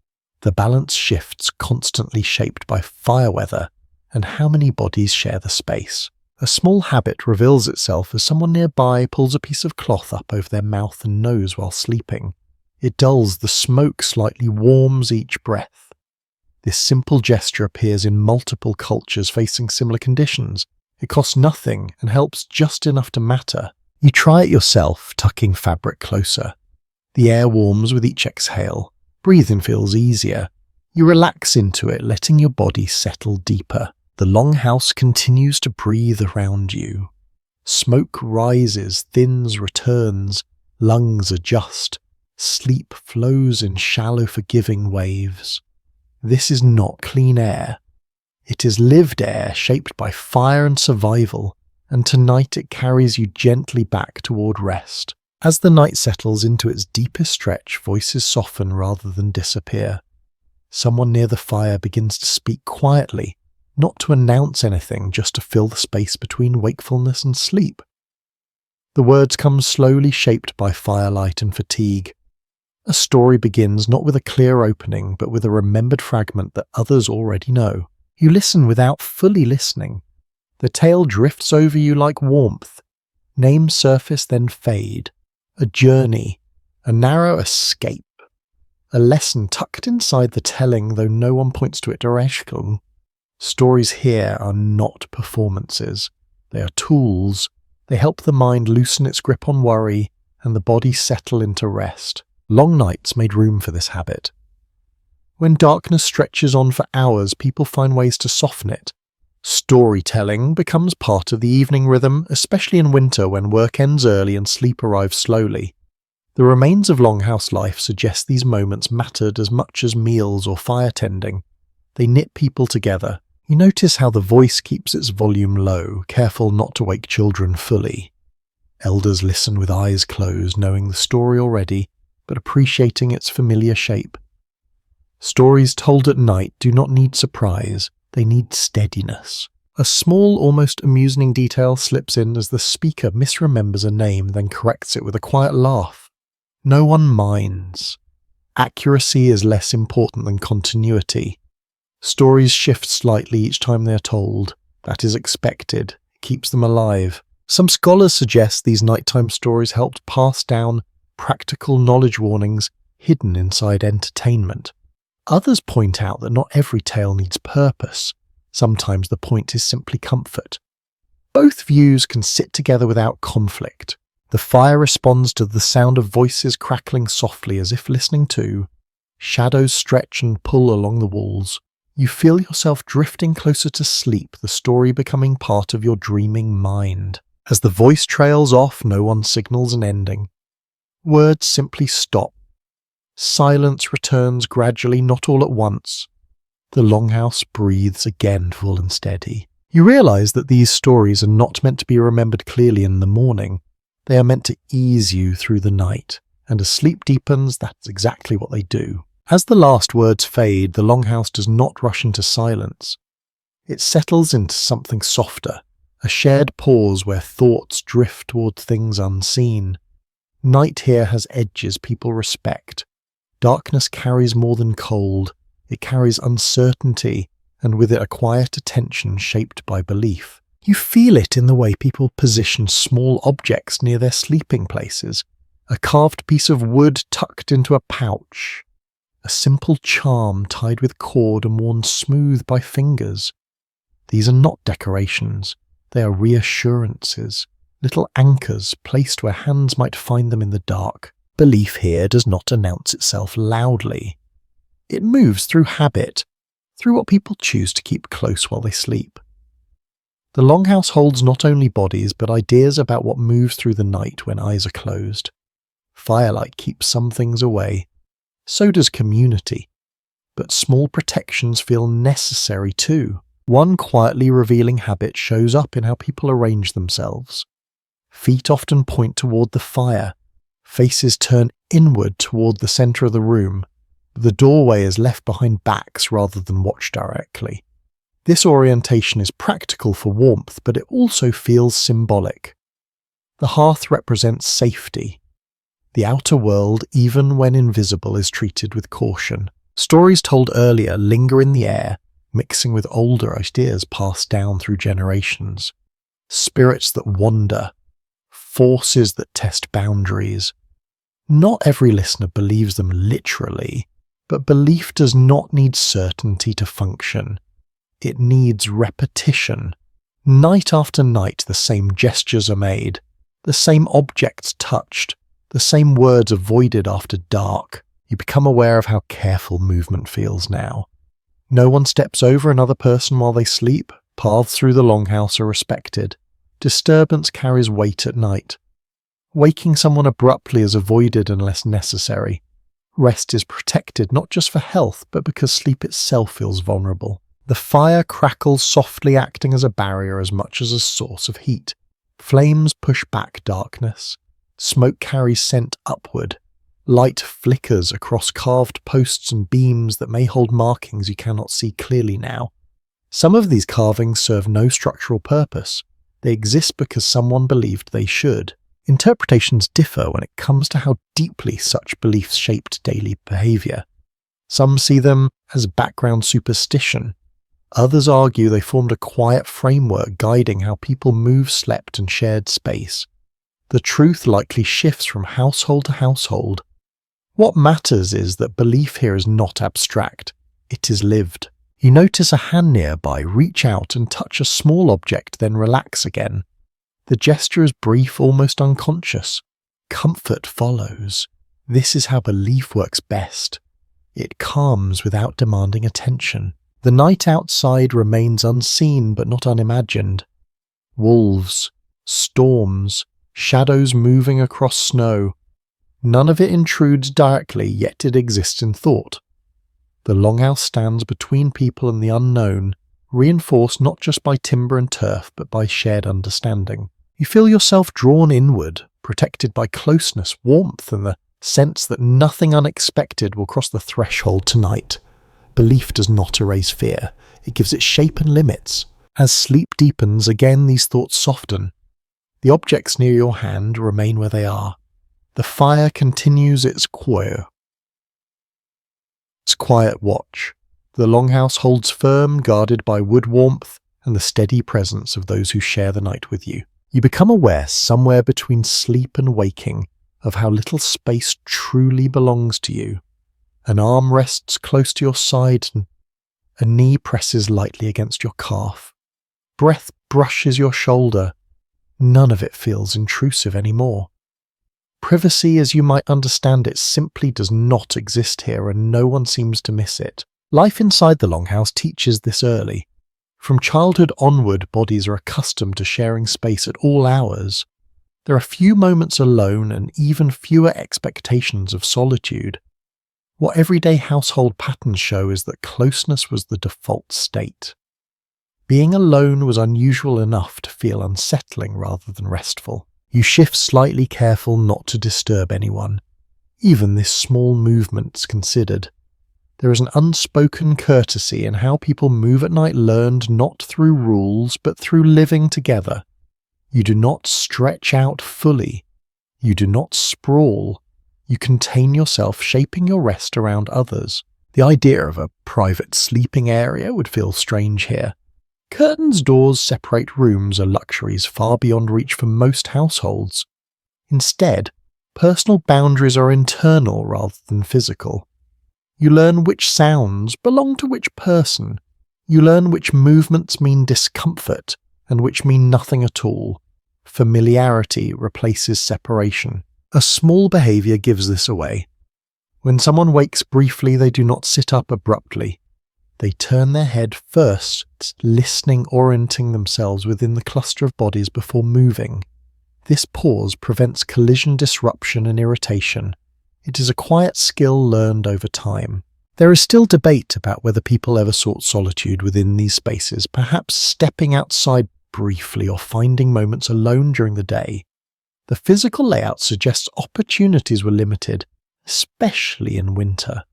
The balance shifts, constantly shaped by fire weather and how many bodies share the space. A small habit reveals itself as someone nearby pulls a piece of cloth up over their mouth and nose while sleeping. It dulls the smoke, slightly warms each breath. This simple gesture appears in multiple cultures facing similar conditions. It costs nothing and helps just enough to matter. You try it yourself, tucking fabric closer. The air warms with each exhale. Breathing feels easier. You relax into it, letting your body settle deeper. The Longhouse continues to breathe around you. Smoke rises, thins, returns. Lungs adjust. Sleep flows in shallow, forgiving waves. This is not clean air. It is lived air shaped by fire and survival, and tonight it carries you gently back toward rest. As the night settles into its deepest stretch, voices soften rather than disappear. Someone near the fire begins to speak quietly, not to announce anything, just to fill the space between wakefulness and sleep. The words come slowly, shaped by firelight and fatigue. A story begins not with a clear opening, but with a remembered fragment that others already know. You listen without fully listening. The tale drifts over you like warmth. Names surface then fade. A journey, a narrow escape. A lesson tucked inside the telling, though no one points to it directly. Stories here are not performances. They are tools. They help the mind loosen its grip on worry and the body settle into rest. Long nights made room for this habit. When darkness stretches on for hours, people find ways to soften it. Storytelling becomes part of the evening rhythm, especially in winter when work ends early and sleep arrives slowly. The remains of Longhouse life suggest these moments mattered as much as meals or fire tending. They knit people together. You notice how the voice keeps its volume low, careful not to wake children fully. Elders listen with eyes closed, knowing the story already, but appreciating its familiar shape. Stories told at night do not need surprise, they need steadiness. A small, almost amusing detail slips in as the speaker misremembers a name, then corrects it with a quiet laugh. No one minds. Accuracy is less important than continuity. Stories shift slightly each time they are told. That is expected. It keeps them alive. Some scholars suggest these nighttime stories helped pass down practical knowledge warnings hidden inside entertainment. Others point out that not every tale needs purpose. Sometimes the point is simply comfort. Both views can sit together without conflict. The fire responds to the sound of voices crackling softly as if listening to. Shadows stretch and pull along the walls. You feel yourself drifting closer to sleep, the story becoming part of your dreaming mind. As the voice trails off, no one signals an ending. Words simply stop. Silence returns gradually, not all at once. The Longhouse breathes again, full and steady. You realize that these stories are not meant to be remembered clearly in the morning. They are meant to ease you through the night, and as sleep deepens, that's exactly what they do. As the last words fade, the Longhouse does not rush into silence. It settles into something softer, a shared pause where thoughts drift toward things unseen. Night here has edges people respect. Darkness carries more than cold. It carries uncertainty, and with it a quiet attention shaped by belief. You feel it in the way people position small objects near their sleeping places. A carved piece of wood tucked into a pouch. A simple charm tied with cord and worn smooth by fingers. These are not decorations. They are reassurances. Little anchors placed where hands might find them in the dark. Belief here does not announce itself loudly. It moves through habit, through what people choose to keep close while they sleep. The Longhouse holds not only bodies, but ideas about what moves through the night when eyes are closed. Firelight keeps some things away. So does community. But small protections feel necessary too. One quietly revealing habit shows up in how people arrange themselves. Feet often point toward the fire. Faces turn inward toward the center of the room. The doorway is left behind backs rather than watched directly. This orientation is practical for warmth, but it also feels symbolic. The hearth represents safety. The outer world, even when invisible, is treated with caution. Stories told earlier linger in the air, mixing with older ideas passed down through generations. Spirits that wander. Forces that test boundaries. Not every listener believes them literally, but belief does not need certainty to function. It needs repetition. Night after night the same gestures are made, the same objects touched, the same words avoided after dark. You become aware of how careful movement feels now. No one steps over another person while they sleep. Paths through the Longhouse are respected. Disturbance carries weight at night. Waking someone abruptly is avoided unless necessary. Rest is protected not just for health, but because sleep itself feels vulnerable. The fire crackles softly, acting as a barrier as much as a source of heat. Flames push back darkness. Smoke carries scent upward. Light flickers across carved posts and beams that may hold markings you cannot see clearly now. Some of these carvings serve no structural purpose. They exist because someone believed they should. Interpretations differ when it comes to how deeply such beliefs shaped daily behaviour. Some see them as background superstition. Others argue they formed a quiet framework guiding how people moved, slept, and shared space. The truth likely shifts from household to household. What matters is that belief here is not abstract. It is lived. You notice a hand nearby, reach out and touch a small object, then relax again. The gesture is brief, almost unconscious. Comfort follows. This is how belief works best. It calms without demanding attention. The night outside remains unseen but not unimagined. Wolves, storms, shadows moving across snow. None of it intrudes directly, yet it exists in thought. The Longhouse stands between people and the unknown, reinforced not just by timber and turf but by shared understanding. You feel yourself drawn inward, protected by closeness, warmth, and the sense that nothing unexpected will cross the threshold tonight. Belief does not erase fear. It gives it shape and limits. As sleep deepens, again these thoughts soften. The objects near your hand remain where they are. The fire continues its quiet watch. The Longhouse holds firm, guarded by wood warmth and the steady presence of those who share the night with you. You become aware, somewhere between sleep and waking, of how little space truly belongs to you. An arm rests close to your side and a knee presses lightly against your calf. Breath brushes your shoulder. None of it feels intrusive anymore. Privacy, as you might understand it, simply does not exist here, and no one seems to miss it. Life inside the Longhouse teaches this early. From childhood onward, bodies are accustomed to sharing space at all hours. There are few moments alone and even fewer expectations of solitude. What everyday household patterns show is that closeness was the default state. Being alone was unusual enough to feel unsettling rather than restful. You shift slightly, careful not to disturb anyone, even this small movement's considered. There is an unspoken courtesy in how people move at night, learned not through rules but through living together. You do not stretch out fully. You do not sprawl. You contain yourself, shaping your rest around others. The idea of a private sleeping area would feel strange here. Curtains, doors separate rooms are luxuries far beyond reach for most households. Instead, personal boundaries are internal rather than physical. You learn which sounds belong to which person. You learn which movements mean discomfort and which mean nothing at all. Familiarity replaces separation. A small behaviour gives this away. When someone wakes briefly, they do not sit up abruptly. They turn their head first, listening, orienting themselves within the cluster of bodies before moving. This pause prevents collision, disruption, and irritation. It is a quiet skill learned over time. There is still debate about whether people ever sought solitude within these spaces, perhaps stepping outside briefly or finding moments alone during the day. The physical layout suggests opportunities were limited, especially in winter.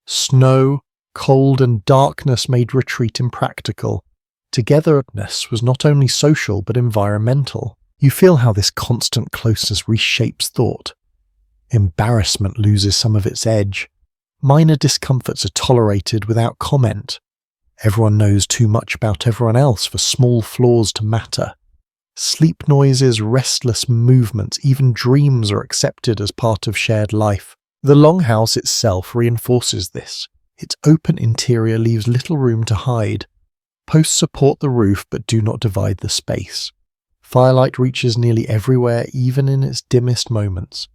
Snow, cold, and darkness made retreat impractical. Togetherness was not only social but environmental. You feel how this constant closeness reshapes thought. Embarrassment loses some of its edge. Minor discomforts are tolerated without comment. Everyone knows too much about everyone else for small flaws to matter. Sleep noises, restless movements, even dreams are accepted as part of shared life. The Longhouse itself reinforces this. Its open interior leaves little room to hide. Posts support the roof but do not divide the space. Firelight reaches nearly everywhere, even in its dimmest moments.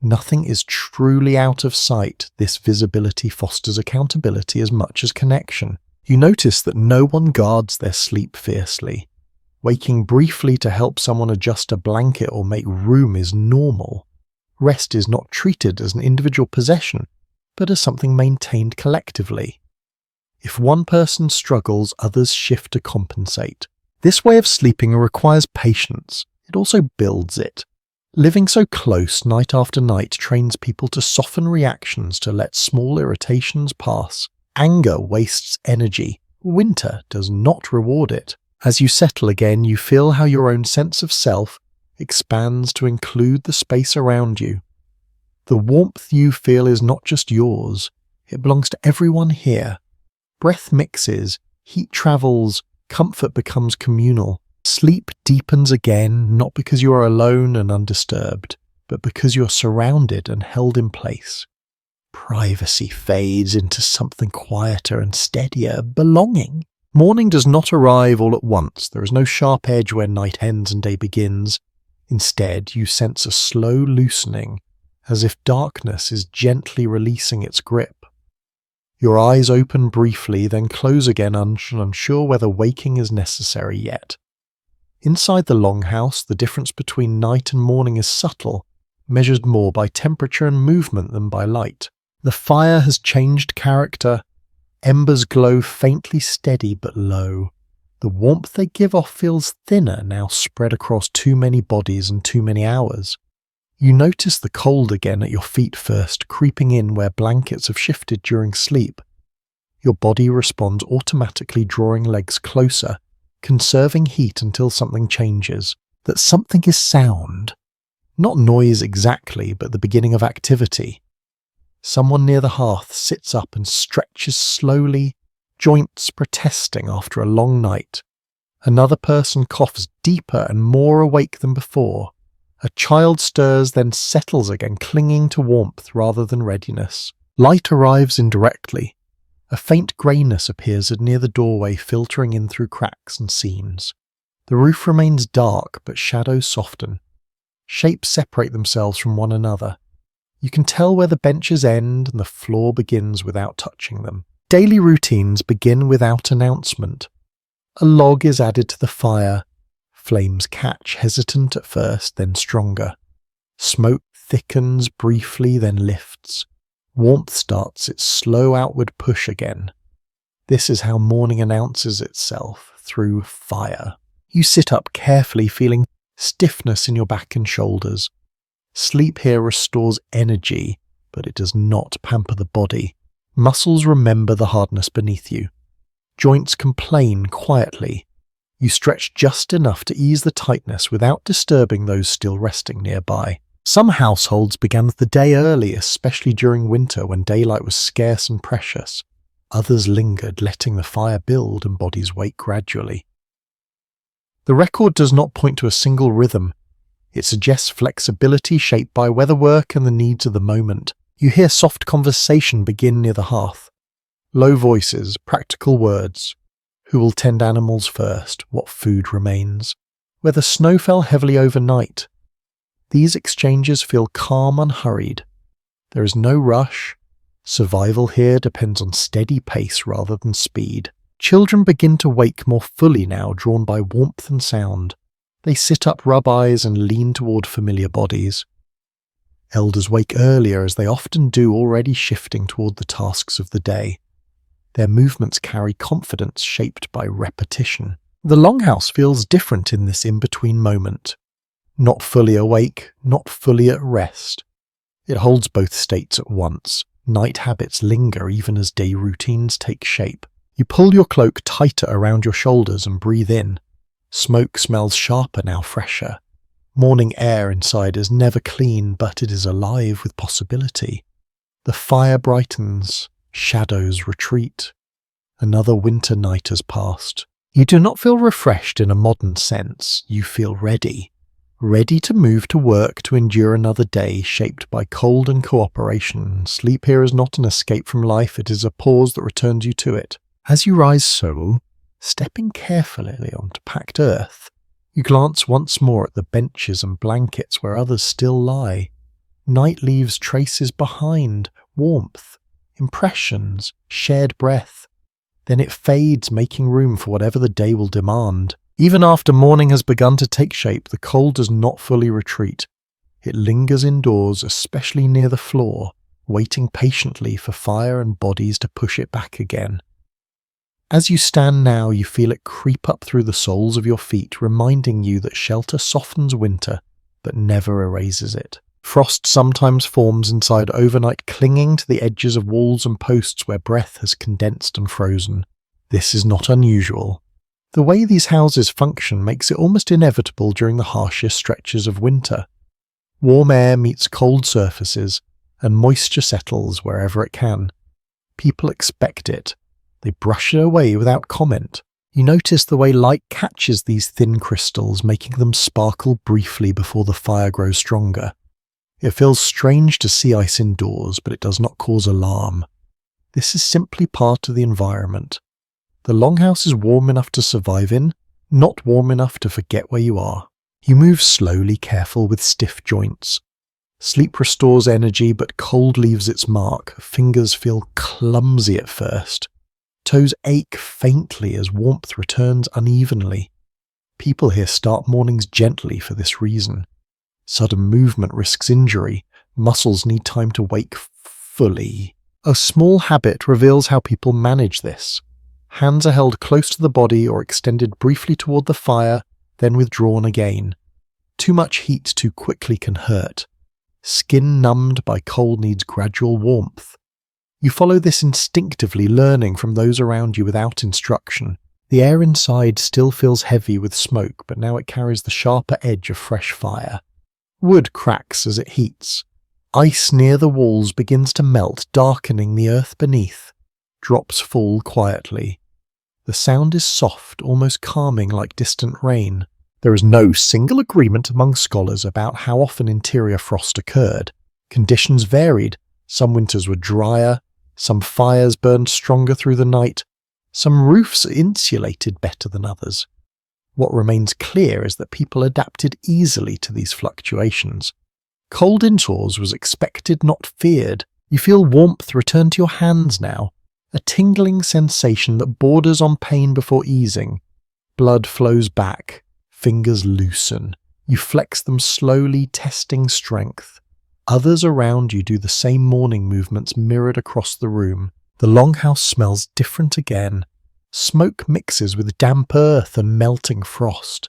Nothing is truly out of sight. This visibility fosters accountability as much as connection. You notice that no one guards their sleep fiercely. Waking briefly to help someone adjust a blanket or make room is normal. Rest is not treated as an individual possession, but as something maintained collectively. If one person struggles, others shift to compensate. This way of sleeping requires patience. It also builds it. Living so close night after night trains people to soften reactions, to let small irritations pass. Anger wastes energy. Winter does not reward it. As you settle again, you feel how your own sense of self, expands to include the space around you. The warmth you feel is not just yours, it belongs to everyone here. Breath mixes, heat travels, comfort becomes communal. Sleep deepens again, not because you are alone and undisturbed, but because you are surrounded and held in place. Privacy fades into something quieter and steadier, belonging. Morning does not arrive all at once. There is no sharp edge where night ends and day begins. Instead, you sense a slow loosening, as if darkness is gently releasing its grip. Your eyes open briefly, then close again, unsure whether waking is necessary yet. Inside the longhouse, the difference between night and morning is subtle, measured more by temperature and movement than by light. The fire has changed character. Embers glow faintly steady but low. The warmth they give off feels thinner now, spread across too many bodies and too many hours. You notice the cold again at your feet first, creeping in where blankets have shifted during sleep. Your body responds automatically, drawing legs closer, conserving heat until something changes. That something is sound. Not noise exactly, but the beginning of activity. Someone near the hearth sits up and stretches slowly, joints protesting after a long night. Another person coughs deeper and more awake than before. A child stirs, then settles again, clinging to warmth rather than readiness. Light arrives indirectly. A faint greyness appears near the doorway, filtering in through cracks and seams. The roof remains dark, but shadows soften. Shapes separate themselves from one another. You can tell where the benches end and the floor begins without touching them. Daily routines begin without announcement. A log is added to the fire. Flames catch, hesitant at first, then stronger. Smoke thickens briefly, then lifts. Warmth starts its slow outward push again. This is how morning announces itself, through fire. You sit up carefully, feeling stiffness in your back and shoulders. Sleep here restores energy, but it does not pamper the body. Muscles remember the hardness beneath you. Joints complain quietly. You stretch just enough to ease the tightness without disturbing those still resting nearby. Some households began the day early, especially during winter when daylight was scarce and precious. Others lingered, letting the fire build and bodies wake gradually. The record does not point to a single rhythm. It suggests flexibility shaped by weatherwork and the needs of the moment. You hear soft conversation begin near the hearth. Low voices, practical words. Who will tend animals first? What food remains? Whether snow fell heavily overnight. These exchanges feel calm, unhurried. There is no rush. Survival here depends on steady pace rather than speed. Children begin to wake more fully now, drawn by warmth and sound. They sit up, rub eyes, and lean toward familiar bodies. Elders wake earlier, as they often do, already shifting toward the tasks of the day. Their movements carry confidence shaped by repetition. The longhouse feels different in this in-between moment. Not fully awake, not fully at rest. It holds both states at once. Night habits linger even as day routines take shape. You pull your cloak tighter around your shoulders and breathe in. Smoke smells sharper now, fresher. Morning air inside is never clean, but it is alive with possibility. The fire brightens, shadows retreat. Another winter night has passed. You do not feel refreshed in a modern sense. You feel ready. Ready to move to work, to endure another day shaped by cold and cooperation. Sleep here is not an escape from life, it is a pause that returns you to it. As you rise so, stepping carefully onto packed earth, you glance once more at the benches and blankets where others still lie. Night leaves traces behind, warmth, impressions, shared breath. Then it fades, making room for whatever the day will demand. Even after morning has begun to take shape, the cold does not fully retreat. It lingers indoors, especially near the floor, waiting patiently for fire and bodies to push it back again. As you stand now, you feel it creep up through the soles of your feet, reminding you that shelter softens winter, but never erases it. Frost sometimes forms inside overnight, clinging to the edges of walls and posts where breath has condensed and frozen. This is not unusual. The way these houses function makes it almost inevitable during the harshest stretches of winter. Warm air meets cold surfaces, and moisture settles wherever it can. People expect it. They brush it away without comment. You notice the way light catches these thin crystals, making them sparkle briefly before the fire grows stronger. It feels strange to see ice indoors, but it does not cause alarm. This is simply part of the environment. The Longhouse is warm enough to survive in, not warm enough to forget where you are. You move slowly, careful with stiff joints. Sleep restores energy, but cold leaves its mark. Fingers feel clumsy at first. Toes ache faintly as warmth returns unevenly. People here start mornings gently for this reason. Sudden movement risks injury. Muscles need time to wake fully. A small habit reveals how people manage this. Hands are held close to the body or extended briefly toward the fire, then withdrawn again. Too much heat too quickly can hurt. Skin numbed by cold needs gradual warmth. You follow this instinctively, learning from those around you without instruction. The air inside still feels heavy with smoke, but now it carries the sharper edge of fresh fire. Wood cracks as it heats. Ice near the walls begins to melt, darkening the earth beneath. Drops fall quietly. The sound is soft, almost calming like distant rain. There is no single agreement among scholars about how often interior frost occurred. Conditions varied. Some winters were drier, some fires burned stronger through the night, some roofs insulated better than others. What remains clear is that people adapted easily to these fluctuations. Cold indoors was expected, not feared. You feel warmth return to your hands now, a tingling sensation that borders on pain before easing. Blood flows back, fingers loosen. You flex them slowly, testing strength. Others around you do the same morning movements mirrored across the room. The Longhouse smells different again. Smoke mixes with damp earth and melting frost.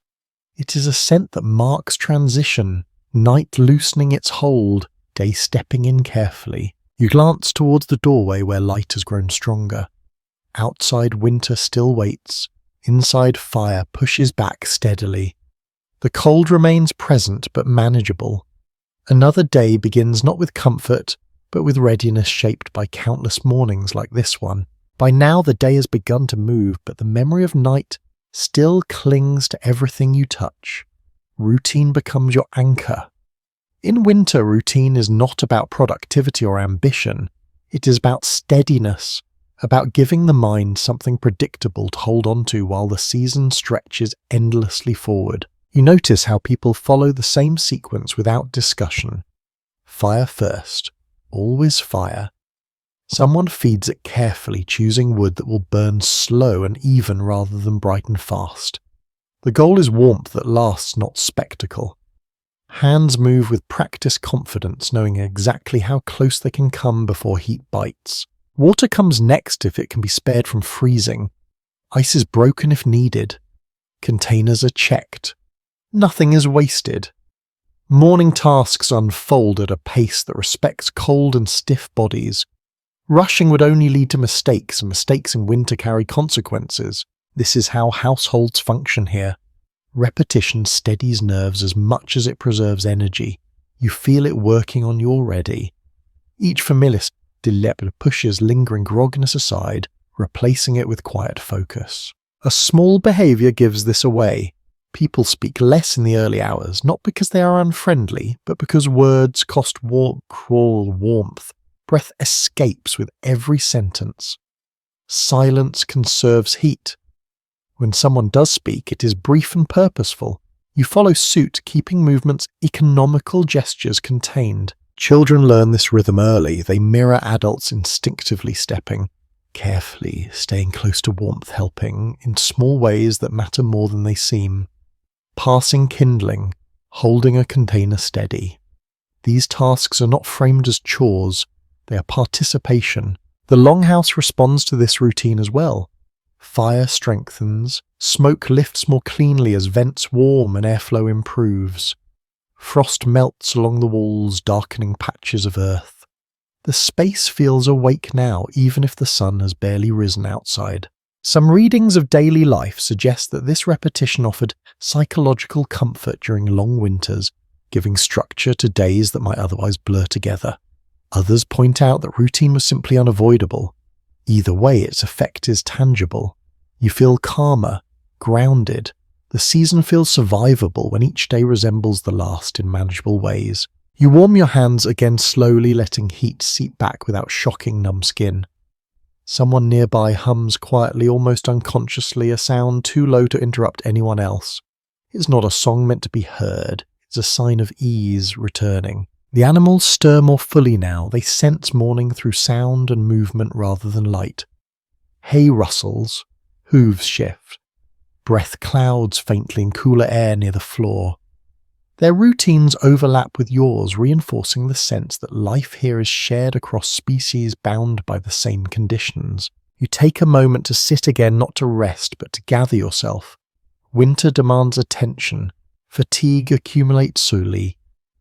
It is a scent that marks transition, night loosening its hold, day stepping in carefully. You glance towards the doorway where light has grown stronger. Outside winter still waits. Inside fire pushes back steadily. The cold remains present but manageable. Another day begins not with comfort, but with readiness shaped by countless mornings like this one. By now the day has begun to move, but the memory of night still clings to everything you touch. Routine becomes your anchor. In winter, routine is not about productivity or ambition. It is about steadiness, about giving the mind something predictable to hold on to while the season stretches endlessly forward. You notice how people follow the same sequence without discussion. Fire first. Always fire. Someone feeds it carefully, choosing wood that will burn slow and even rather than bright and fast. The goal is warmth that lasts, not spectacle. Hands move with practiced confidence, knowing exactly how close they can come before heat bites. Water comes next if it can be spared from freezing. Ice is broken if needed. Containers are checked. Nothing is wasted. Morning tasks unfold at a pace that respects cold and stiff bodies. Rushing would only lead to mistakes, and mistakes in winter carry consequences. This is how households function here. Repetition steadies nerves as much as it preserves energy. You feel it working on you already. Each familiar pushes lingering grogginess aside, replacing it with quiet focus. A small behaviour gives this away. People speak less in the early hours, not because they are unfriendly, but because words crawl warmth. Breath escapes with every sentence. Silence conserves heat. When someone does speak, it is brief and purposeful. You follow suit, keeping movements economical gestures contained. Children learn this rhythm early. They mirror adults instinctively stepping, carefully, staying close to warmth, helping in small ways that matter more than they seem. Passing kindling, holding a container steady. These tasks are not framed as chores. They are participation. The Longhouse responds to this routine as well. Fire strengthens, smoke lifts more cleanly as vents warm and airflow improves. Frost melts along the walls, darkening patches of earth. The space feels awake now, even if the sun has barely risen outside. Some readings of daily life suggest that this repetition offered psychological comfort during long winters, giving structure to days that might otherwise blur together. Others point out that routine was simply unavoidable. Either way, its effect is tangible. You feel calmer, grounded. The season feels survivable when each day resembles the last in manageable ways. You warm your hands again slowly, letting heat seep back without shocking numb skin. Someone nearby hums quietly, almost unconsciously, a sound too low to interrupt anyone else. It's not a song meant to be heard. It's a sign of ease returning. The animals stir more fully now. They sense morning through sound and movement rather than light. Hay rustles, hooves shift. Breath clouds faintly in cooler air near the floor. Their routines overlap with yours, reinforcing the sense that life here is shared across species bound by the same conditions. You take a moment to sit again, not to rest, but to gather yourself. Winter demands attention. Fatigue accumulates slowly.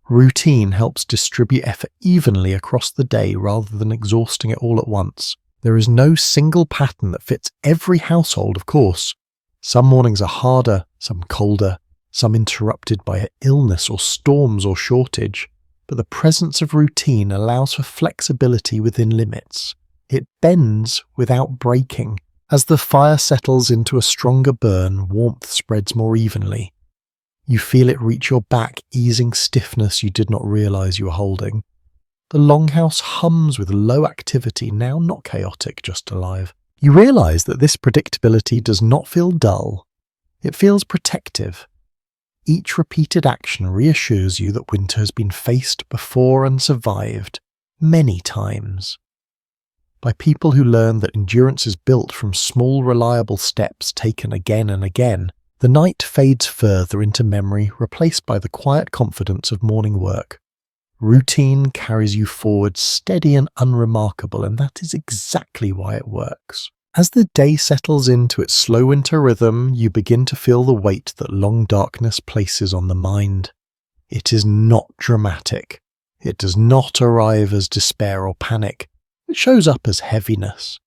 Routine helps distribute effort evenly across the day rather than exhausting it all at once. There is no single pattern that fits every household, of course. Some mornings are harder, some colder, some interrupted by illness or storms or shortage, but the presence of routine allows for flexibility within limits. It bends without breaking. As the fire settles into a stronger burn, warmth spreads more evenly. You feel it reach your back, easing stiffness you did not realize you were holding. The longhouse hums with low activity, now not chaotic, just alive. You realize that this predictability does not feel dull. It feels protective. Each repeated action reassures you that winter has been faced before and survived, many times. By people who learn that endurance is built from small, reliable steps taken again and again, the night fades further into memory, replaced by the quiet confidence of morning work. Routine carries you forward steady and unremarkable, and that is exactly why it works. As the day settles into its slow winter rhythm, you begin to feel the weight that long darkness places on the mind. It is not dramatic. It does not arrive as despair or panic. It shows up as heaviness.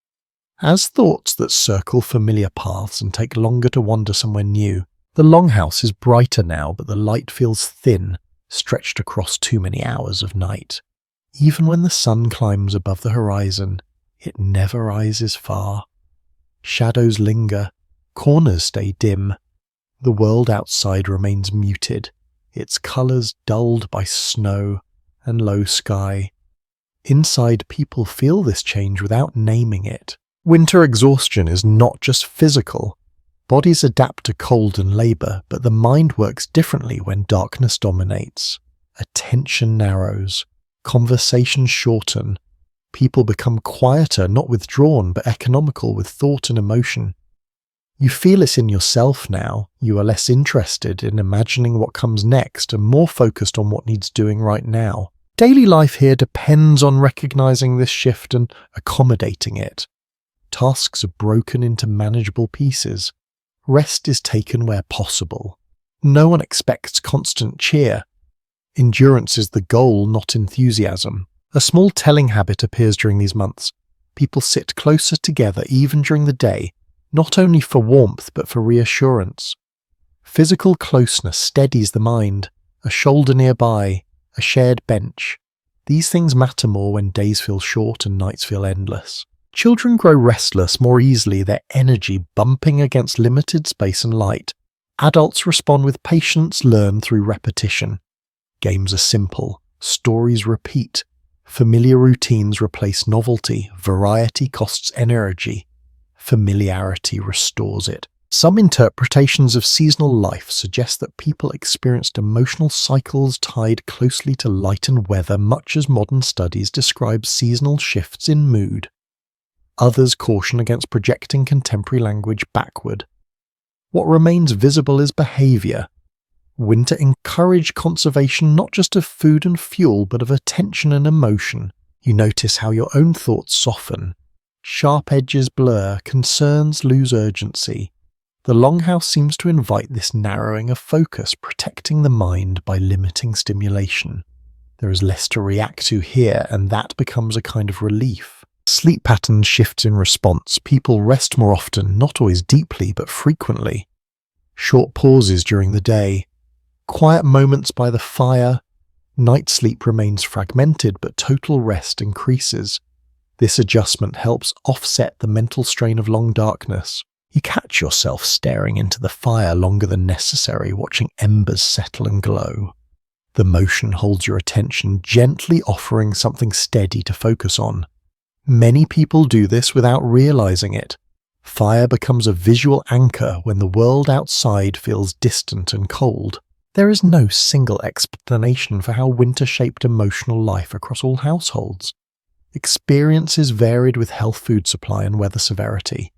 As thoughts that circle familiar paths and take longer to wander somewhere new. The longhouse is brighter now, but the light feels thin, stretched across too many hours of night. Even when the sun climbs above the horizon, it never rises far. Shadows linger, corners stay dim. The world outside remains muted, its colours dulled by snow and low sky. Inside, people feel this change without naming it. Winter exhaustion is not just physical. Bodies adapt to cold and labour, but the mind works differently when darkness dominates. Attention narrows. Conversations shorten. People become quieter, not withdrawn, but economical with thought and emotion. You feel it in yourself now. You are less interested in imagining what comes next and more focused on what needs doing right now. Daily life here depends on recognising this shift and accommodating it. Tasks are broken into manageable pieces. Rest is taken where possible. No one expects constant cheer. Endurance is the goal, not enthusiasm. A small telling habit appears during these months. People sit closer together even during the day, not only for warmth but for reassurance. Physical closeness steadies the mind. A shoulder nearby, a shared bench. These things matter more when days feel short and nights feel endless. Children grow restless more easily, their energy bumping against limited space and light. Adults respond with patience learned through repetition. Games are simple. Stories repeat. Familiar routines replace novelty. Variety costs energy. Familiarity restores it. Some interpretations of seasonal life suggest that people experienced emotional cycles tied closely to light and weather, much as modern studies describe seasonal shifts in mood. Others caution against projecting contemporary language backward. What remains visible is behaviour. Winter encouraged conservation not just of food and fuel, but of attention and emotion. You notice how your own thoughts soften. Sharp edges blur, concerns lose urgency. The longhouse seems to invite this narrowing of focus, protecting the mind by limiting stimulation. There is less to react to here, and that becomes a kind of relief. Sleep patterns shift in response. People rest more often, not always deeply, but frequently. Short pauses during the day, quiet moments by the fire. Night sleep remains fragmented, but total rest increases. This adjustment helps offset the mental strain of long darkness. You catch yourself staring into the fire longer than necessary, watching embers settle and glow. The motion holds your attention, gently offering something steady to focus on. Many people do this without realizing it. Fire becomes a visual anchor when the world outside feels distant and cold. There is no single explanation for how winter shaped emotional life across all households. Experiences varied with health, food supply, and weather severity.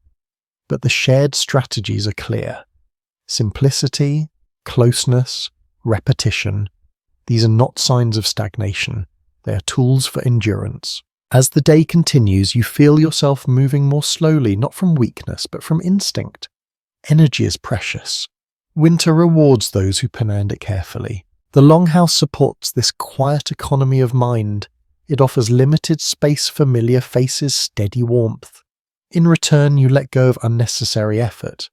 But the shared strategies are clear. Simplicity, closeness, repetition. These are not signs of stagnation. They are tools for endurance. As the day continues, you feel yourself moving more slowly, not from weakness, but from instinct. Energy is precious. Winter rewards those who plan it carefully. The Longhouse supports this quiet economy of mind. It offers limited space, familiar faces, steady warmth. In return, you let go of unnecessary effort.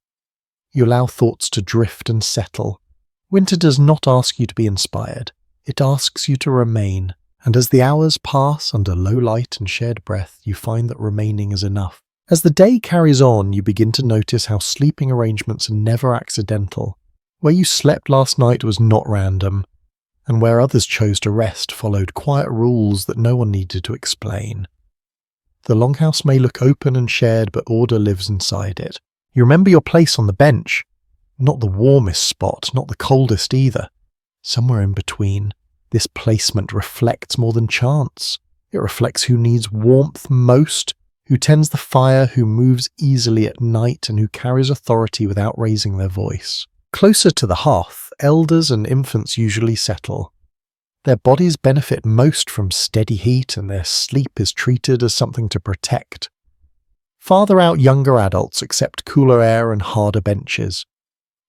You allow thoughts to drift and settle. Winter does not ask you to be inspired. It asks you to remain. And as the hours pass under low light and shared breath, you find that remaining is enough. As the day carries on, you begin to notice how sleeping arrangements are never accidental. Where you slept last night was not random, and where others chose to rest followed quiet rules that no one needed to explain. The Longhouse may look open and shared, but order lives inside it. You remember your place on the bench. Not the warmest spot, not the coldest either. Somewhere in between. This placement reflects more than chance. It reflects who needs warmth most, who tends the fire, who moves easily at night, and who carries authority without raising their voice. Closer to the hearth, elders and infants usually settle. Their bodies benefit most from steady heat, and their sleep is treated as something to protect. Farther out, younger adults accept cooler air and harder benches.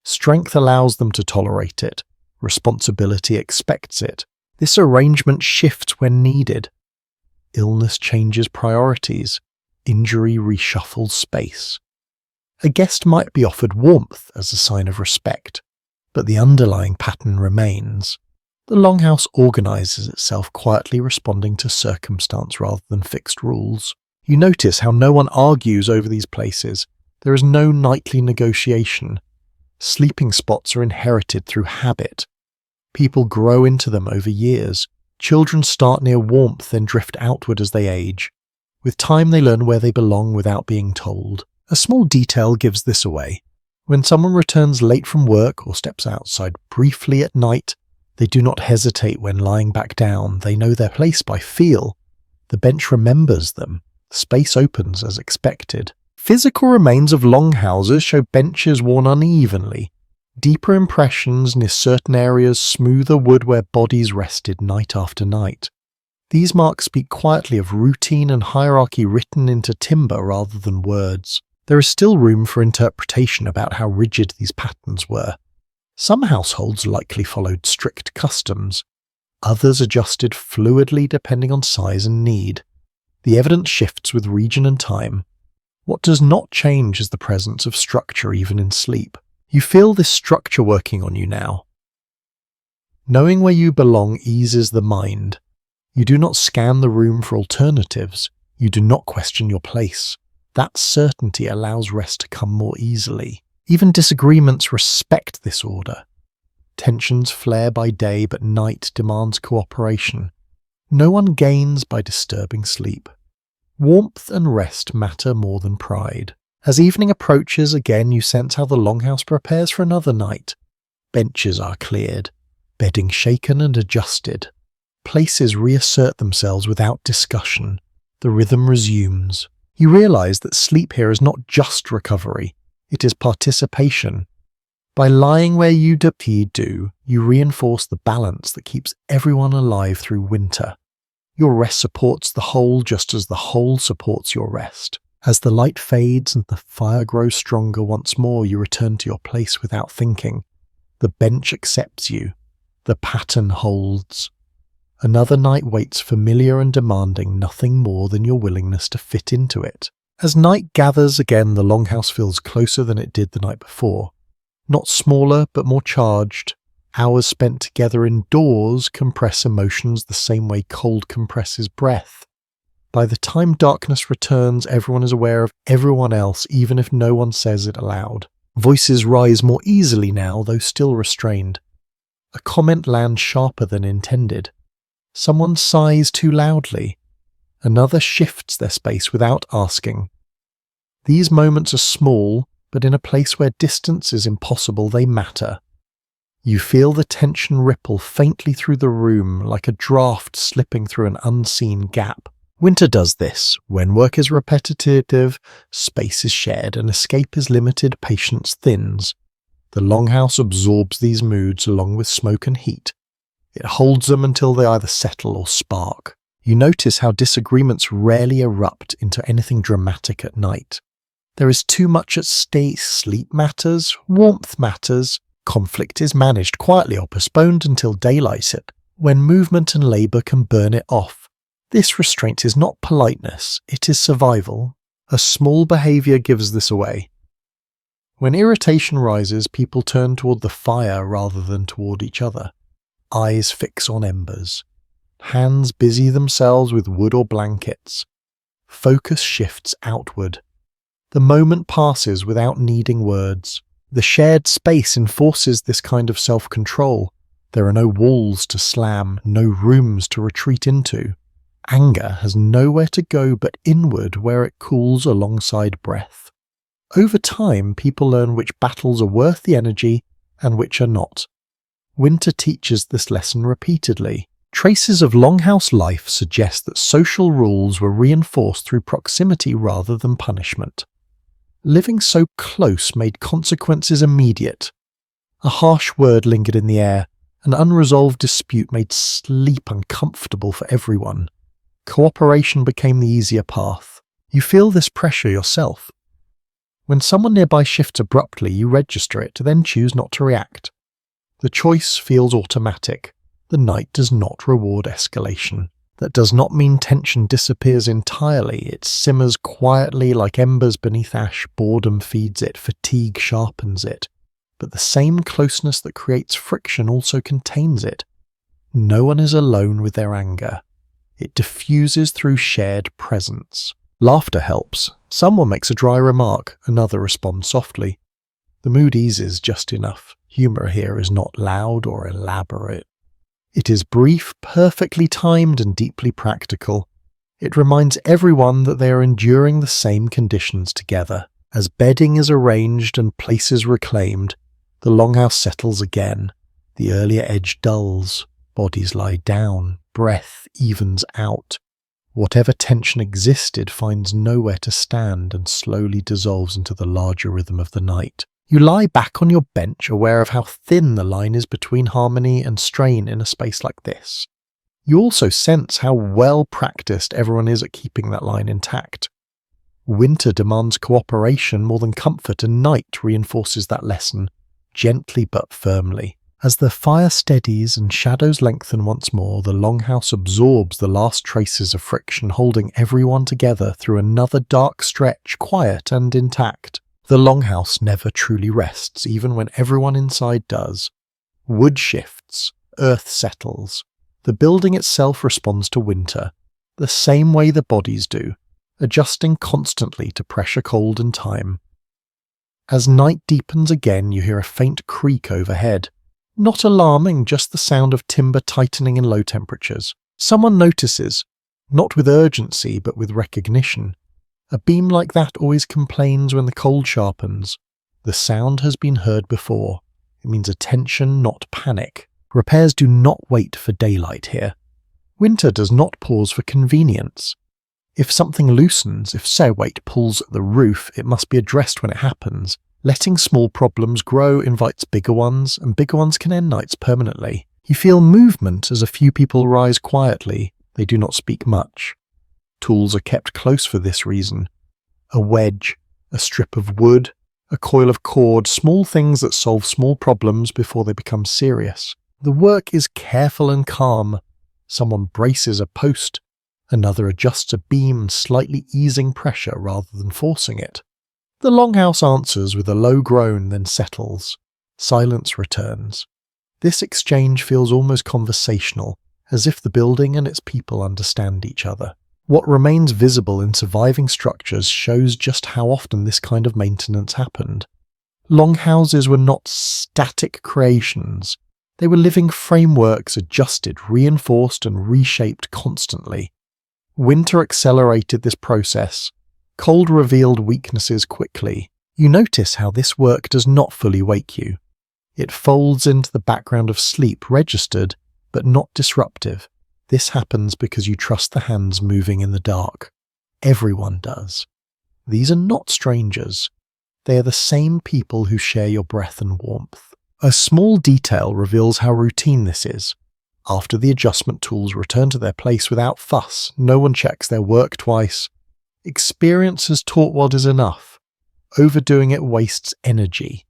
Strength allows them to tolerate it. Responsibility expects it. This arrangement shifts when needed. Illness changes priorities. Injury reshuffles space. A guest might be offered warmth as a sign of respect, but the underlying pattern remains. The Longhouse organizes itself quietly, responding to circumstance rather than fixed rules. You notice how no one argues over these places. There is no nightly negotiation. Sleeping spots are inherited through habit. People grow into them over years. Children start near warmth, then drift outward as they age. With time, they learn where they belong without being told. A small detail gives this away. When someone returns late from work or steps outside briefly at night, they do not hesitate when lying back down. They know their place by feel. The bench remembers them. Space opens as expected. Physical remains of longhouses show benches worn unevenly, deeper impressions near certain areas, smoother wood where bodies rested night after night. These marks speak quietly of routine and hierarchy written into timber rather than words. There is still room for interpretation about how rigid these patterns were. Some households likely followed strict customs. Others adjusted fluidly depending on size and need. The evidence shifts with region and time. What does not change is the presence of structure even in sleep. You feel this structure working on you now. Knowing where you belong eases the mind. You do not scan the room for alternatives. You do not question your place. That certainty allows rest to come more easily. Even disagreements respect this order. Tensions flare by day, but night demands cooperation. No one gains by disturbing sleep. Warmth and rest matter more than pride. As evening approaches, again you sense how the Longhouse prepares for another night. Benches are cleared, bedding shaken and adjusted. Places reassert themselves without discussion. The rhythm resumes. You realize that sleep here is not just recovery, it is participation. By lying where you do, you reinforce the balance that keeps everyone alive through winter. Your rest supports the whole just as the whole supports your rest. As the light fades and the fire grows stronger once more, you return to your place without thinking. The bench accepts you. The pattern holds. Another night waits, familiar and demanding nothing more than your willingness to fit into it. As night gathers again, the Longhouse feels closer than it did the night before. Not smaller, but more charged. Hours spent together indoors compress emotions the same way cold compresses breath. By the time darkness returns, everyone is aware of everyone else, even if no one says it aloud. Voices rise more easily now, though still restrained. A comment lands sharper than intended. Someone sighs too loudly. Another shifts their space without asking. These moments are small, but in a place where distance is impossible, they matter. You feel the tension ripple faintly through the room, like a draft slipping through an unseen gap. Winter does this. When work is repetitive, space is shared, and escape is limited, patience thins. The Longhouse absorbs these moods along with smoke and heat. It holds them until they either settle or spark. You notice how disagreements rarely erupt into anything dramatic at night. There is too much at stake. Sleep matters, warmth matters. Conflict is managed quietly or postponed until daylight hit, when movement and labour can burn it off. This restraint is not politeness, it is survival. A small behaviour gives this away. When irritation rises, people turn toward the fire rather than toward each other. Eyes fix on embers. Hands busy themselves with wood or blankets. Focus shifts outward. The moment passes without needing words. The shared space enforces this kind of self-control. There are no walls to slam, no rooms to retreat into. Anger has nowhere to go but inward, where it cools alongside breath. Over time, people learn which battles are worth the energy and which are not. Winter teaches this lesson repeatedly. Traces of Longhouse life suggest that social rules were reinforced through proximity rather than punishment. Living so close made consequences immediate. A harsh word lingered in the air. An unresolved dispute made sleep uncomfortable for everyone. Cooperation became the easier path. You feel this pressure yourself. When someone nearby shifts abruptly, you register it, then choose not to react. The choice feels automatic. The night does not reward escalation. That does not mean tension disappears entirely. It simmers quietly like embers beneath ash. Boredom feeds it, fatigue sharpens it. But the same closeness that creates friction also contains it. No one is alone with their anger. It diffuses through shared presence. Laughter helps. Someone makes a dry remark, another responds softly. The mood eases just enough. Humour here is not loud or elaborate. It is brief, perfectly timed and deeply practical. It reminds everyone that they are enduring the same conditions together. As bedding is arranged and places reclaimed, the Longhouse settles again. The earlier edge dulls. Bodies lie down. Breath evens out. Whatever tension existed finds nowhere to stand and slowly dissolves into the larger rhythm of the night. You lie back on your bench, aware of how thin the line is between harmony and strain in a space like this. You also sense how well practiced everyone is at keeping that line intact. Winter demands cooperation more than comfort, and night reinforces that lesson, gently but firmly. As the fire steadies and shadows lengthen once more, the Longhouse absorbs the last traces of friction, holding everyone together through another dark stretch, quiet and intact. The Longhouse never truly rests, even when everyone inside does. Wood shifts, earth settles. The building itself responds to winter, the same way the bodies do, adjusting constantly to pressure, cold and time. As night deepens again, you hear a faint creak overhead. Not alarming, just the sound of timber tightening in low temperatures. Someone notices, not with urgency but with recognition. A beam like that always complains when the cold sharpens. The sound has been heard before. It means attention, not panic. Repairs do not wait for daylight here. Winter does not pause for convenience. If something loosens, if say weight pulls at the roof, it must be addressed when it happens. Letting small problems grow invites bigger ones, and bigger ones can end nights permanently. You feel movement as a few people rise quietly. They do not speak much. Tools are kept close for this reason. A wedge, a strip of wood, a coil of cord, small things that solve small problems before they become serious. The work is careful and calm. Someone braces a post, another adjusts a beam, slightly easing pressure rather than forcing it. The Longhouse answers with a low groan, then settles. Silence returns. This exchange feels almost conversational, as if the building and its people understand each other. What remains visible in surviving structures shows just how often this kind of maintenance happened. Longhouses were not static creations. They were living frameworks adjusted, reinforced, and reshaped constantly. Winter accelerated this process. Cold revealed weaknesses quickly. You notice how this work does not fully wake you. It folds into the background of sleep, registered, but not disruptive. This happens because you trust the hands moving in the dark. Everyone does. These are not strangers. They are the same people who share your breath and warmth. A small detail reveals how routine this is. After the adjustment tools return to their place without fuss, no one checks their work twice. Experience has taught what is enough. Overdoing it wastes energy.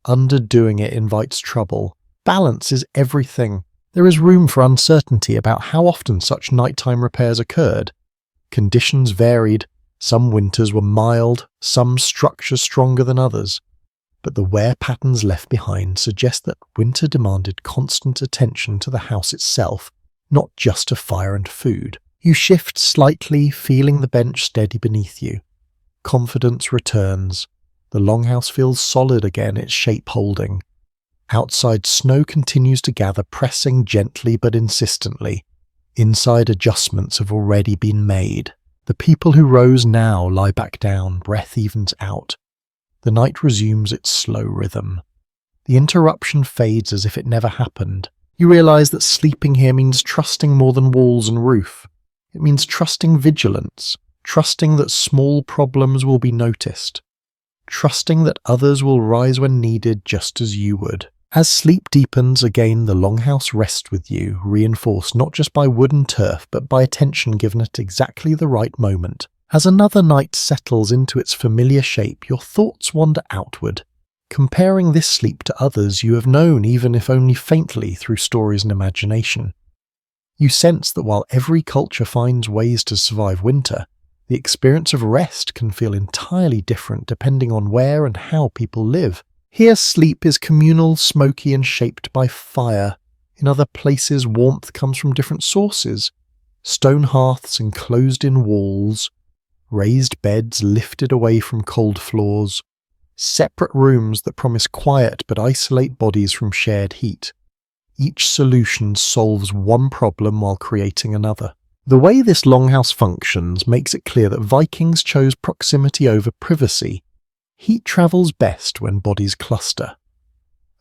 Underdoing it invites trouble. Balance is everything. There is room for uncertainty about how often such nighttime repairs occurred. Conditions varied. Some winters were mild, some structures stronger than others. But the wear patterns left behind suggest that winter demanded constant attention to the house itself, not just to fire and food. You shift slightly, feeling the bench steady beneath you. Confidence returns. The Longhouse feels solid again, its shape holding. Outside, snow continues to gather, pressing gently but insistently. Inside, adjustments have already been made. The people who rose now lie back down, breath evens out. The night resumes its slow rhythm. The interruption fades as if it never happened. You realize that sleeping here means trusting more than walls and roof. It means trusting vigilance, trusting that small problems will be noticed, trusting that others will rise when needed just as you would. As sleep deepens, again the Longhouse rests with you, reinforced not just by wood and turf, but by attention given at exactly the right moment. As another night settles into its familiar shape, your thoughts wander outward, comparing this sleep to others you have known, even if only faintly, through stories and imagination. You sense that while every culture finds ways to survive winter, the experience of rest can feel entirely different depending on where and how people live. Here sleep is communal, smoky, and shaped by fire. In other places, warmth comes from different sources. Stone hearths enclosed in walls, raised beds lifted away from cold floors, separate rooms that promise quiet but isolate bodies from shared heat. Each solution solves one problem while creating another. The way this Longhouse functions makes it clear that Vikings chose proximity over privacy. Heat travels best when bodies cluster.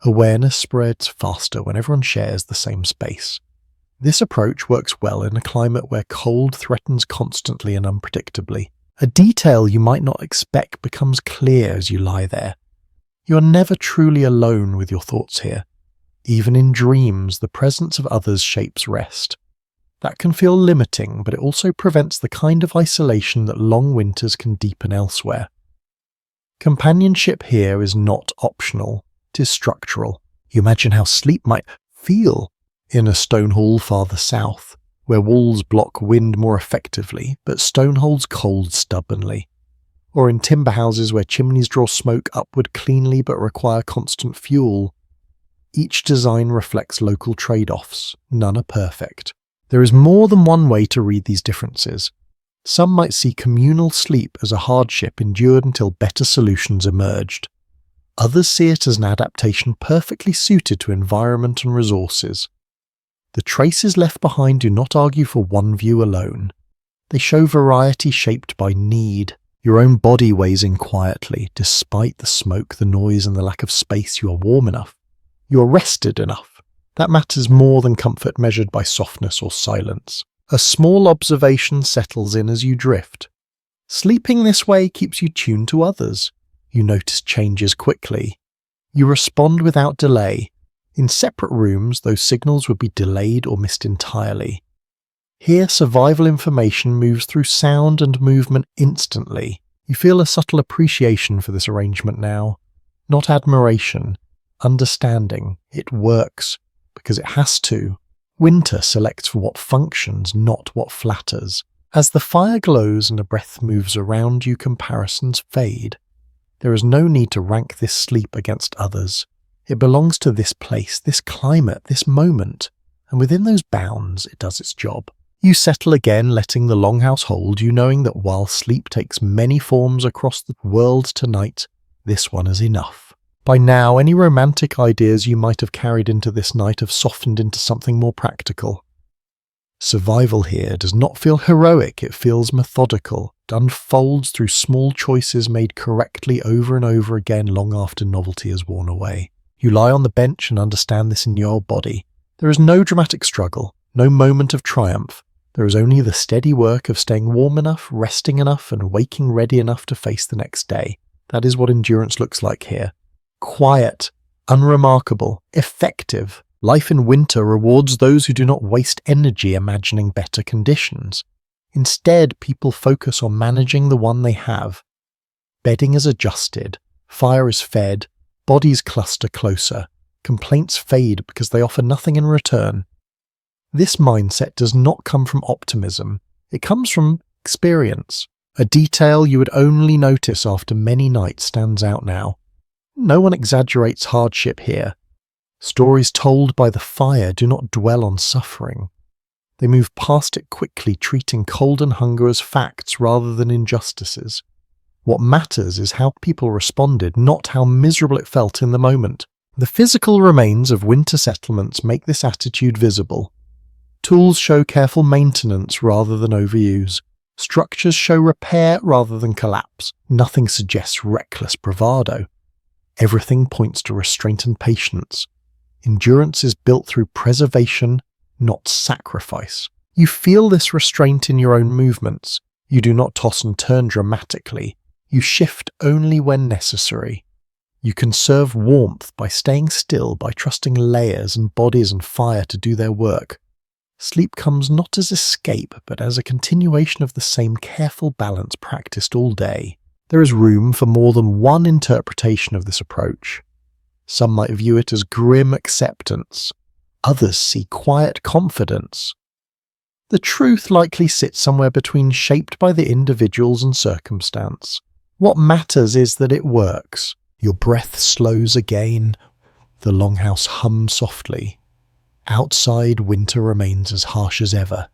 Awareness spreads faster when everyone shares the same space. This approach works well in a climate where cold threatens constantly and unpredictably. A detail you might not expect becomes clear as you lie there. You are never truly alone with your thoughts here. Even in dreams, the presence of others shapes rest. That can feel limiting, but it also prevents the kind of isolation that long winters can deepen elsewhere. Companionship here is not optional, it is structural. You imagine how sleep might feel in a stone hall farther south, where walls block wind more effectively, but stone holds cold stubbornly. Or in timber houses where chimneys draw smoke upward cleanly but require constant fuel. Each design reflects local trade-offs, none are perfect. There is more than one way to read these differences. Some might see communal sleep as a hardship endured until better solutions emerged. Others see it as an adaptation perfectly suited to environment and resources. The traces left behind do not argue for one view alone. They show variety shaped by need. Your own body weighs in quietly. Despite the smoke, the noise, and the lack of space, you are warm enough. You are rested enough. That matters more than comfort measured by softness or silence. A small observation settles in as you drift. Sleeping this way keeps you tuned to others. You notice changes quickly. You respond without delay. In separate rooms, those signals would be delayed or missed entirely. Here, survival information moves through sound and movement instantly. You feel a subtle appreciation for this arrangement now. Not admiration, understanding. It works, because it has to. Winter selects for what functions, not what flatters. As the fire glows and a breath moves around you, comparisons fade. There is no need to rank this sleep against others. It belongs to this place, this climate, this moment, and within those bounds it does its job. You settle again, letting the longhouse hold you, knowing that while sleep takes many forms across the world tonight, this one is enough. By now, any romantic ideas you might have carried into this night have softened into something more practical. Survival here does not feel heroic, it feels methodical. It unfolds through small choices made correctly over and over again long after novelty has worn away. You lie on the bench and understand this in your body. There is no dramatic struggle, no moment of triumph. There is only the steady work of staying warm enough, resting enough, and waking ready enough to face the next day. That is what endurance looks like here. Quiet, unremarkable, effective. Life in winter rewards those who do not waste energy imagining better conditions. Instead, people focus on managing the one they have. Bedding is adjusted, fire is fed, bodies cluster closer, complaints fade because they offer nothing in return. This mindset does not come from optimism, it comes from experience. A detail you would only notice after many nights stands out now. No one exaggerates hardship here. Stories told by the fire do not dwell on suffering. They move past it quickly, treating cold and hunger as facts rather than injustices. What matters is how people responded, not how miserable it felt in the moment. The physical remains of winter settlements make this attitude visible. Tools show careful maintenance rather than overuse. Structures show repair rather than collapse. Nothing suggests reckless bravado. Everything points to restraint and patience. Endurance is built through preservation, not sacrifice. You feel this restraint in your own movements. You do not toss and turn dramatically. You shift only when necessary. You conserve warmth by staying still, by trusting layers and bodies and fire to do their work. Sleep comes not as escape, but as a continuation of the same careful balance practiced all day. There is room for more than one interpretation of this approach. Some might view it as grim acceptance. Others see quiet confidence. The truth likely sits somewhere between, shaped by the individuals and circumstance. What matters is that it works. Your breath slows again. The longhouse hums softly. Outside, winter remains as harsh as ever,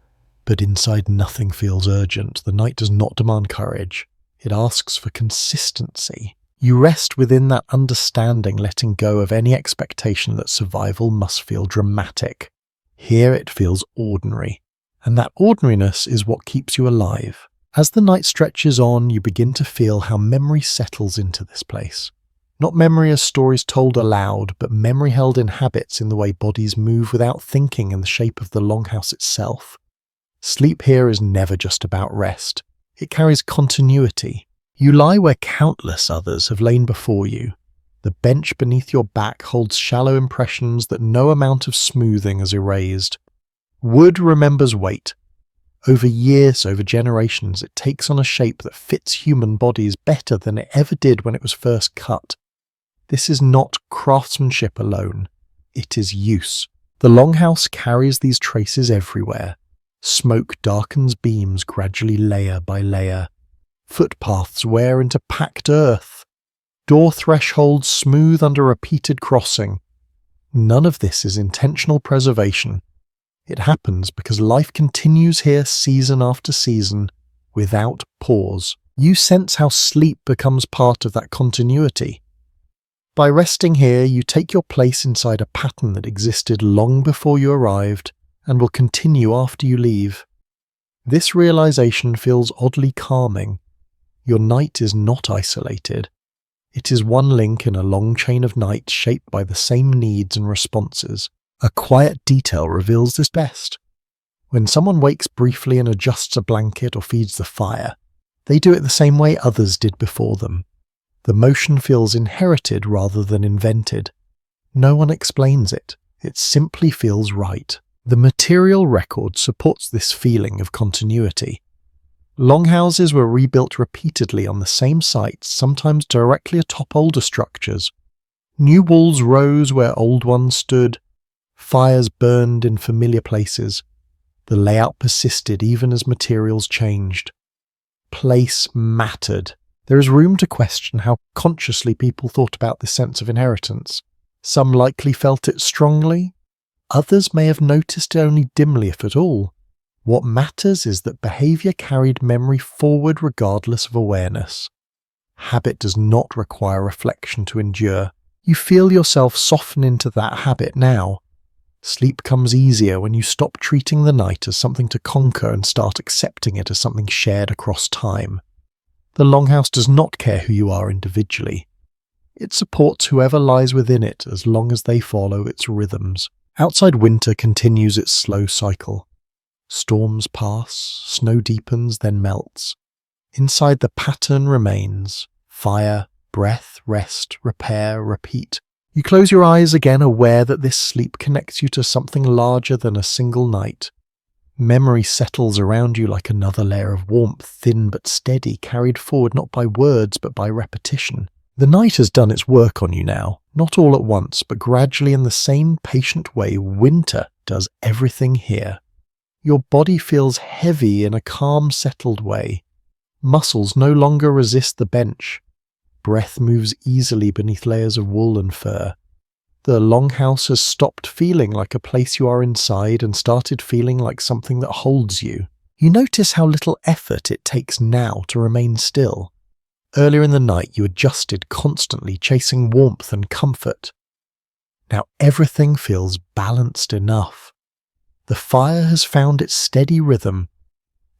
but inside nothing feels urgent. The night does not demand courage. It asks for consistency. You rest within that understanding, letting go of any expectation that survival must feel dramatic. Here it feels ordinary, and that ordinariness is what keeps you alive. As the night stretches on, you begin to feel how memory settles into this place. Not memory as stories told aloud, but memory held in habits, in the way bodies move without thinking, in the shape of the longhouse itself. Sleep here is never just about rest. It carries continuity. You lie where countless others have lain before you. The bench beneath your back holds shallow impressions that no amount of smoothing has erased. Wood remembers weight. Over years, over generations, it takes on a shape that fits human bodies better than it ever did when it was first cut. This is not craftsmanship alone, it is use. The longhouse carries these traces everywhere. Smoke darkens beams gradually layer by layer. Footpaths wear into packed earth. Door thresholds smooth under repeated crossing. None of this is intentional preservation. It happens because life continues here season after season, without pause. You sense how sleep becomes part of that continuity. By resting here, you take your place inside a pattern that existed long before you arrived and will continue after you leave. This realization feels oddly calming. Your night is not isolated. It is one link in a long chain of nights shaped by the same needs and responses. A quiet detail reveals this best. When someone wakes briefly and adjusts a blanket or feeds the fire, they do it the same way others did before them. The motion feels inherited rather than invented. No one explains it. It simply feels right. The material record supports this feeling of continuity. Longhouses were rebuilt repeatedly on the same sites, sometimes directly atop older structures. New walls rose where old ones stood. Fires burned in familiar places. The layout persisted even as materials changed. Place mattered. There is room to question how consciously people thought about this sense of inheritance. Some likely felt it strongly. Others may have noticed it only dimly, if at all. What matters is that behaviour carried memory forward regardless of awareness. Habit does not require reflection to endure. You feel yourself soften into that habit now. Sleep comes easier when you stop treating the night as something to conquer and start accepting it as something shared across time. The Longhouse does not care who you are individually. It supports whoever lies within it as long as they follow its rhythms. Outside, winter continues its slow cycle. Storms pass, snow deepens, then melts. Inside, the pattern remains. Fire, breath, rest, repair, repeat. You close your eyes again, aware that this sleep connects you to something larger than a single night. Memory settles around you like another layer of warmth, thin but steady, carried forward not by words but by repetition. The night has done its work on you now, not all at once, but gradually in the same patient way winter does everything here. Your body feels heavy in a calm, settled way. Muscles no longer resist the bench. Breath moves easily beneath layers of wool and fur. The Longhouse has stopped feeling like a place you are inside and started feeling like something that holds you. You notice how little effort it takes now to remain still. Earlier in the night you adjusted constantly, chasing warmth and comfort. Now everything feels balanced enough. The fire has found its steady rhythm.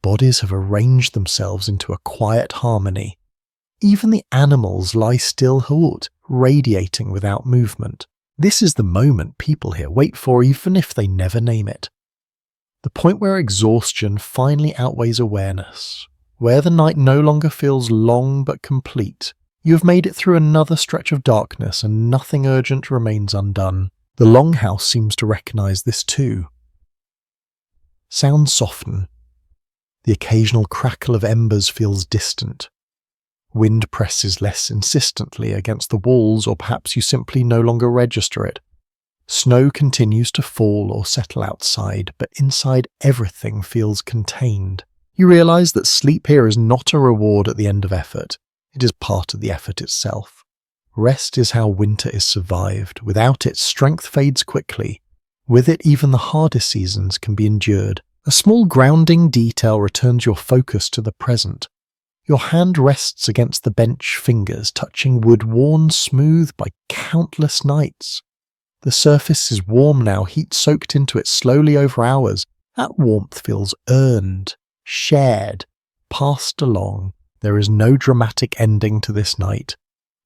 Bodies have arranged themselves into a quiet harmony. Even the animals lie still halt, radiating without movement. This is the moment people here wait for, even if they never name it. The point where exhaustion finally outweighs awareness, where the night no longer feels long but complete. You have made it through another stretch of darkness and nothing urgent remains undone. The Longhouse seems to recognise this too. Sounds soften. The occasional crackle of embers feels distant. Wind presses less insistently against the walls, or perhaps you simply no longer register it. Snow continues to fall or settle outside, but inside everything feels contained. You realise that sleep here is not a reward at the end of effort. It is part of the effort itself. Rest is how winter is survived. Without it, strength fades quickly. With it, even the hardest seasons can be endured. A small grounding detail returns your focus to the present. Your hand rests against the bench, fingers touching wood worn smooth by countless nights. The surface is warm now, heat soaked into it slowly over hours. That warmth feels earned, shared, passed along. There is no dramatic ending to this night.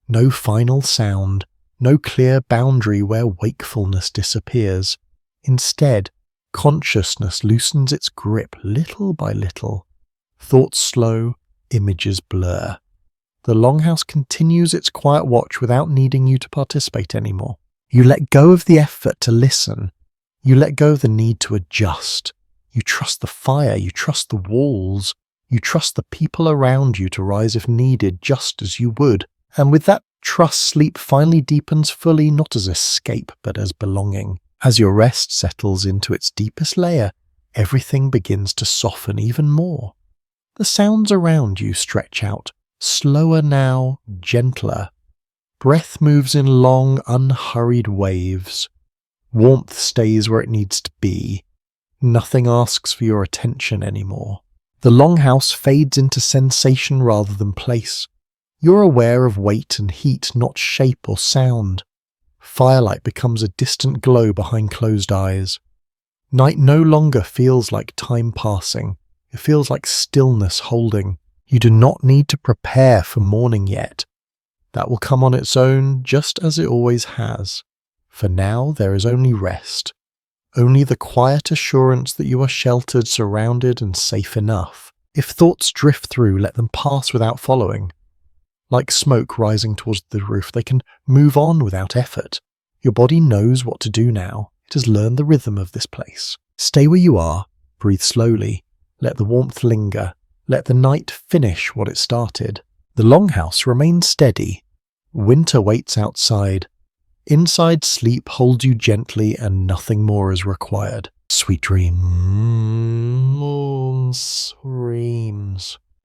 No final sound, no clear boundary where wakefulness disappears. Instead, consciousness loosens its grip little by little. Thoughts slow, images blur. The Longhouse continues its quiet watch without needing you to participate anymore. You let go of the effort to listen. You let go of the need to adjust. You trust the fire, you trust the walls. You trust the people around you to rise if needed, just as you would. And with that trust, sleep finally deepens fully, not as escape, but as belonging. As your rest settles into its deepest layer, everything begins to soften even more. The sounds around you stretch out, slower now, gentler. Breath moves in long, unhurried waves. Warmth stays where it needs to be. Nothing asks for your attention anymore. The Longhouse fades into sensation rather than place. You're aware of weight and heat, not shape or sound. Firelight becomes a distant glow behind closed eyes. Night no longer feels like time passing. It feels like stillness holding. You do not need to prepare for morning yet. That will come on its own, just as it always has. For now, there is only rest. Only the quiet assurance that you are sheltered, surrounded, and safe enough. If thoughts drift through, let them pass without following. Like smoke rising towards the roof, they can move on without effort. Your body knows what to do now. It has learned the rhythm of this place. Stay where you are. Breathe slowly. Let the warmth linger. Let the night finish what it started. The Longhouse remains steady. Winter waits outside. Inside, sleep holds you gently and nothing more is required. Sweet dreams.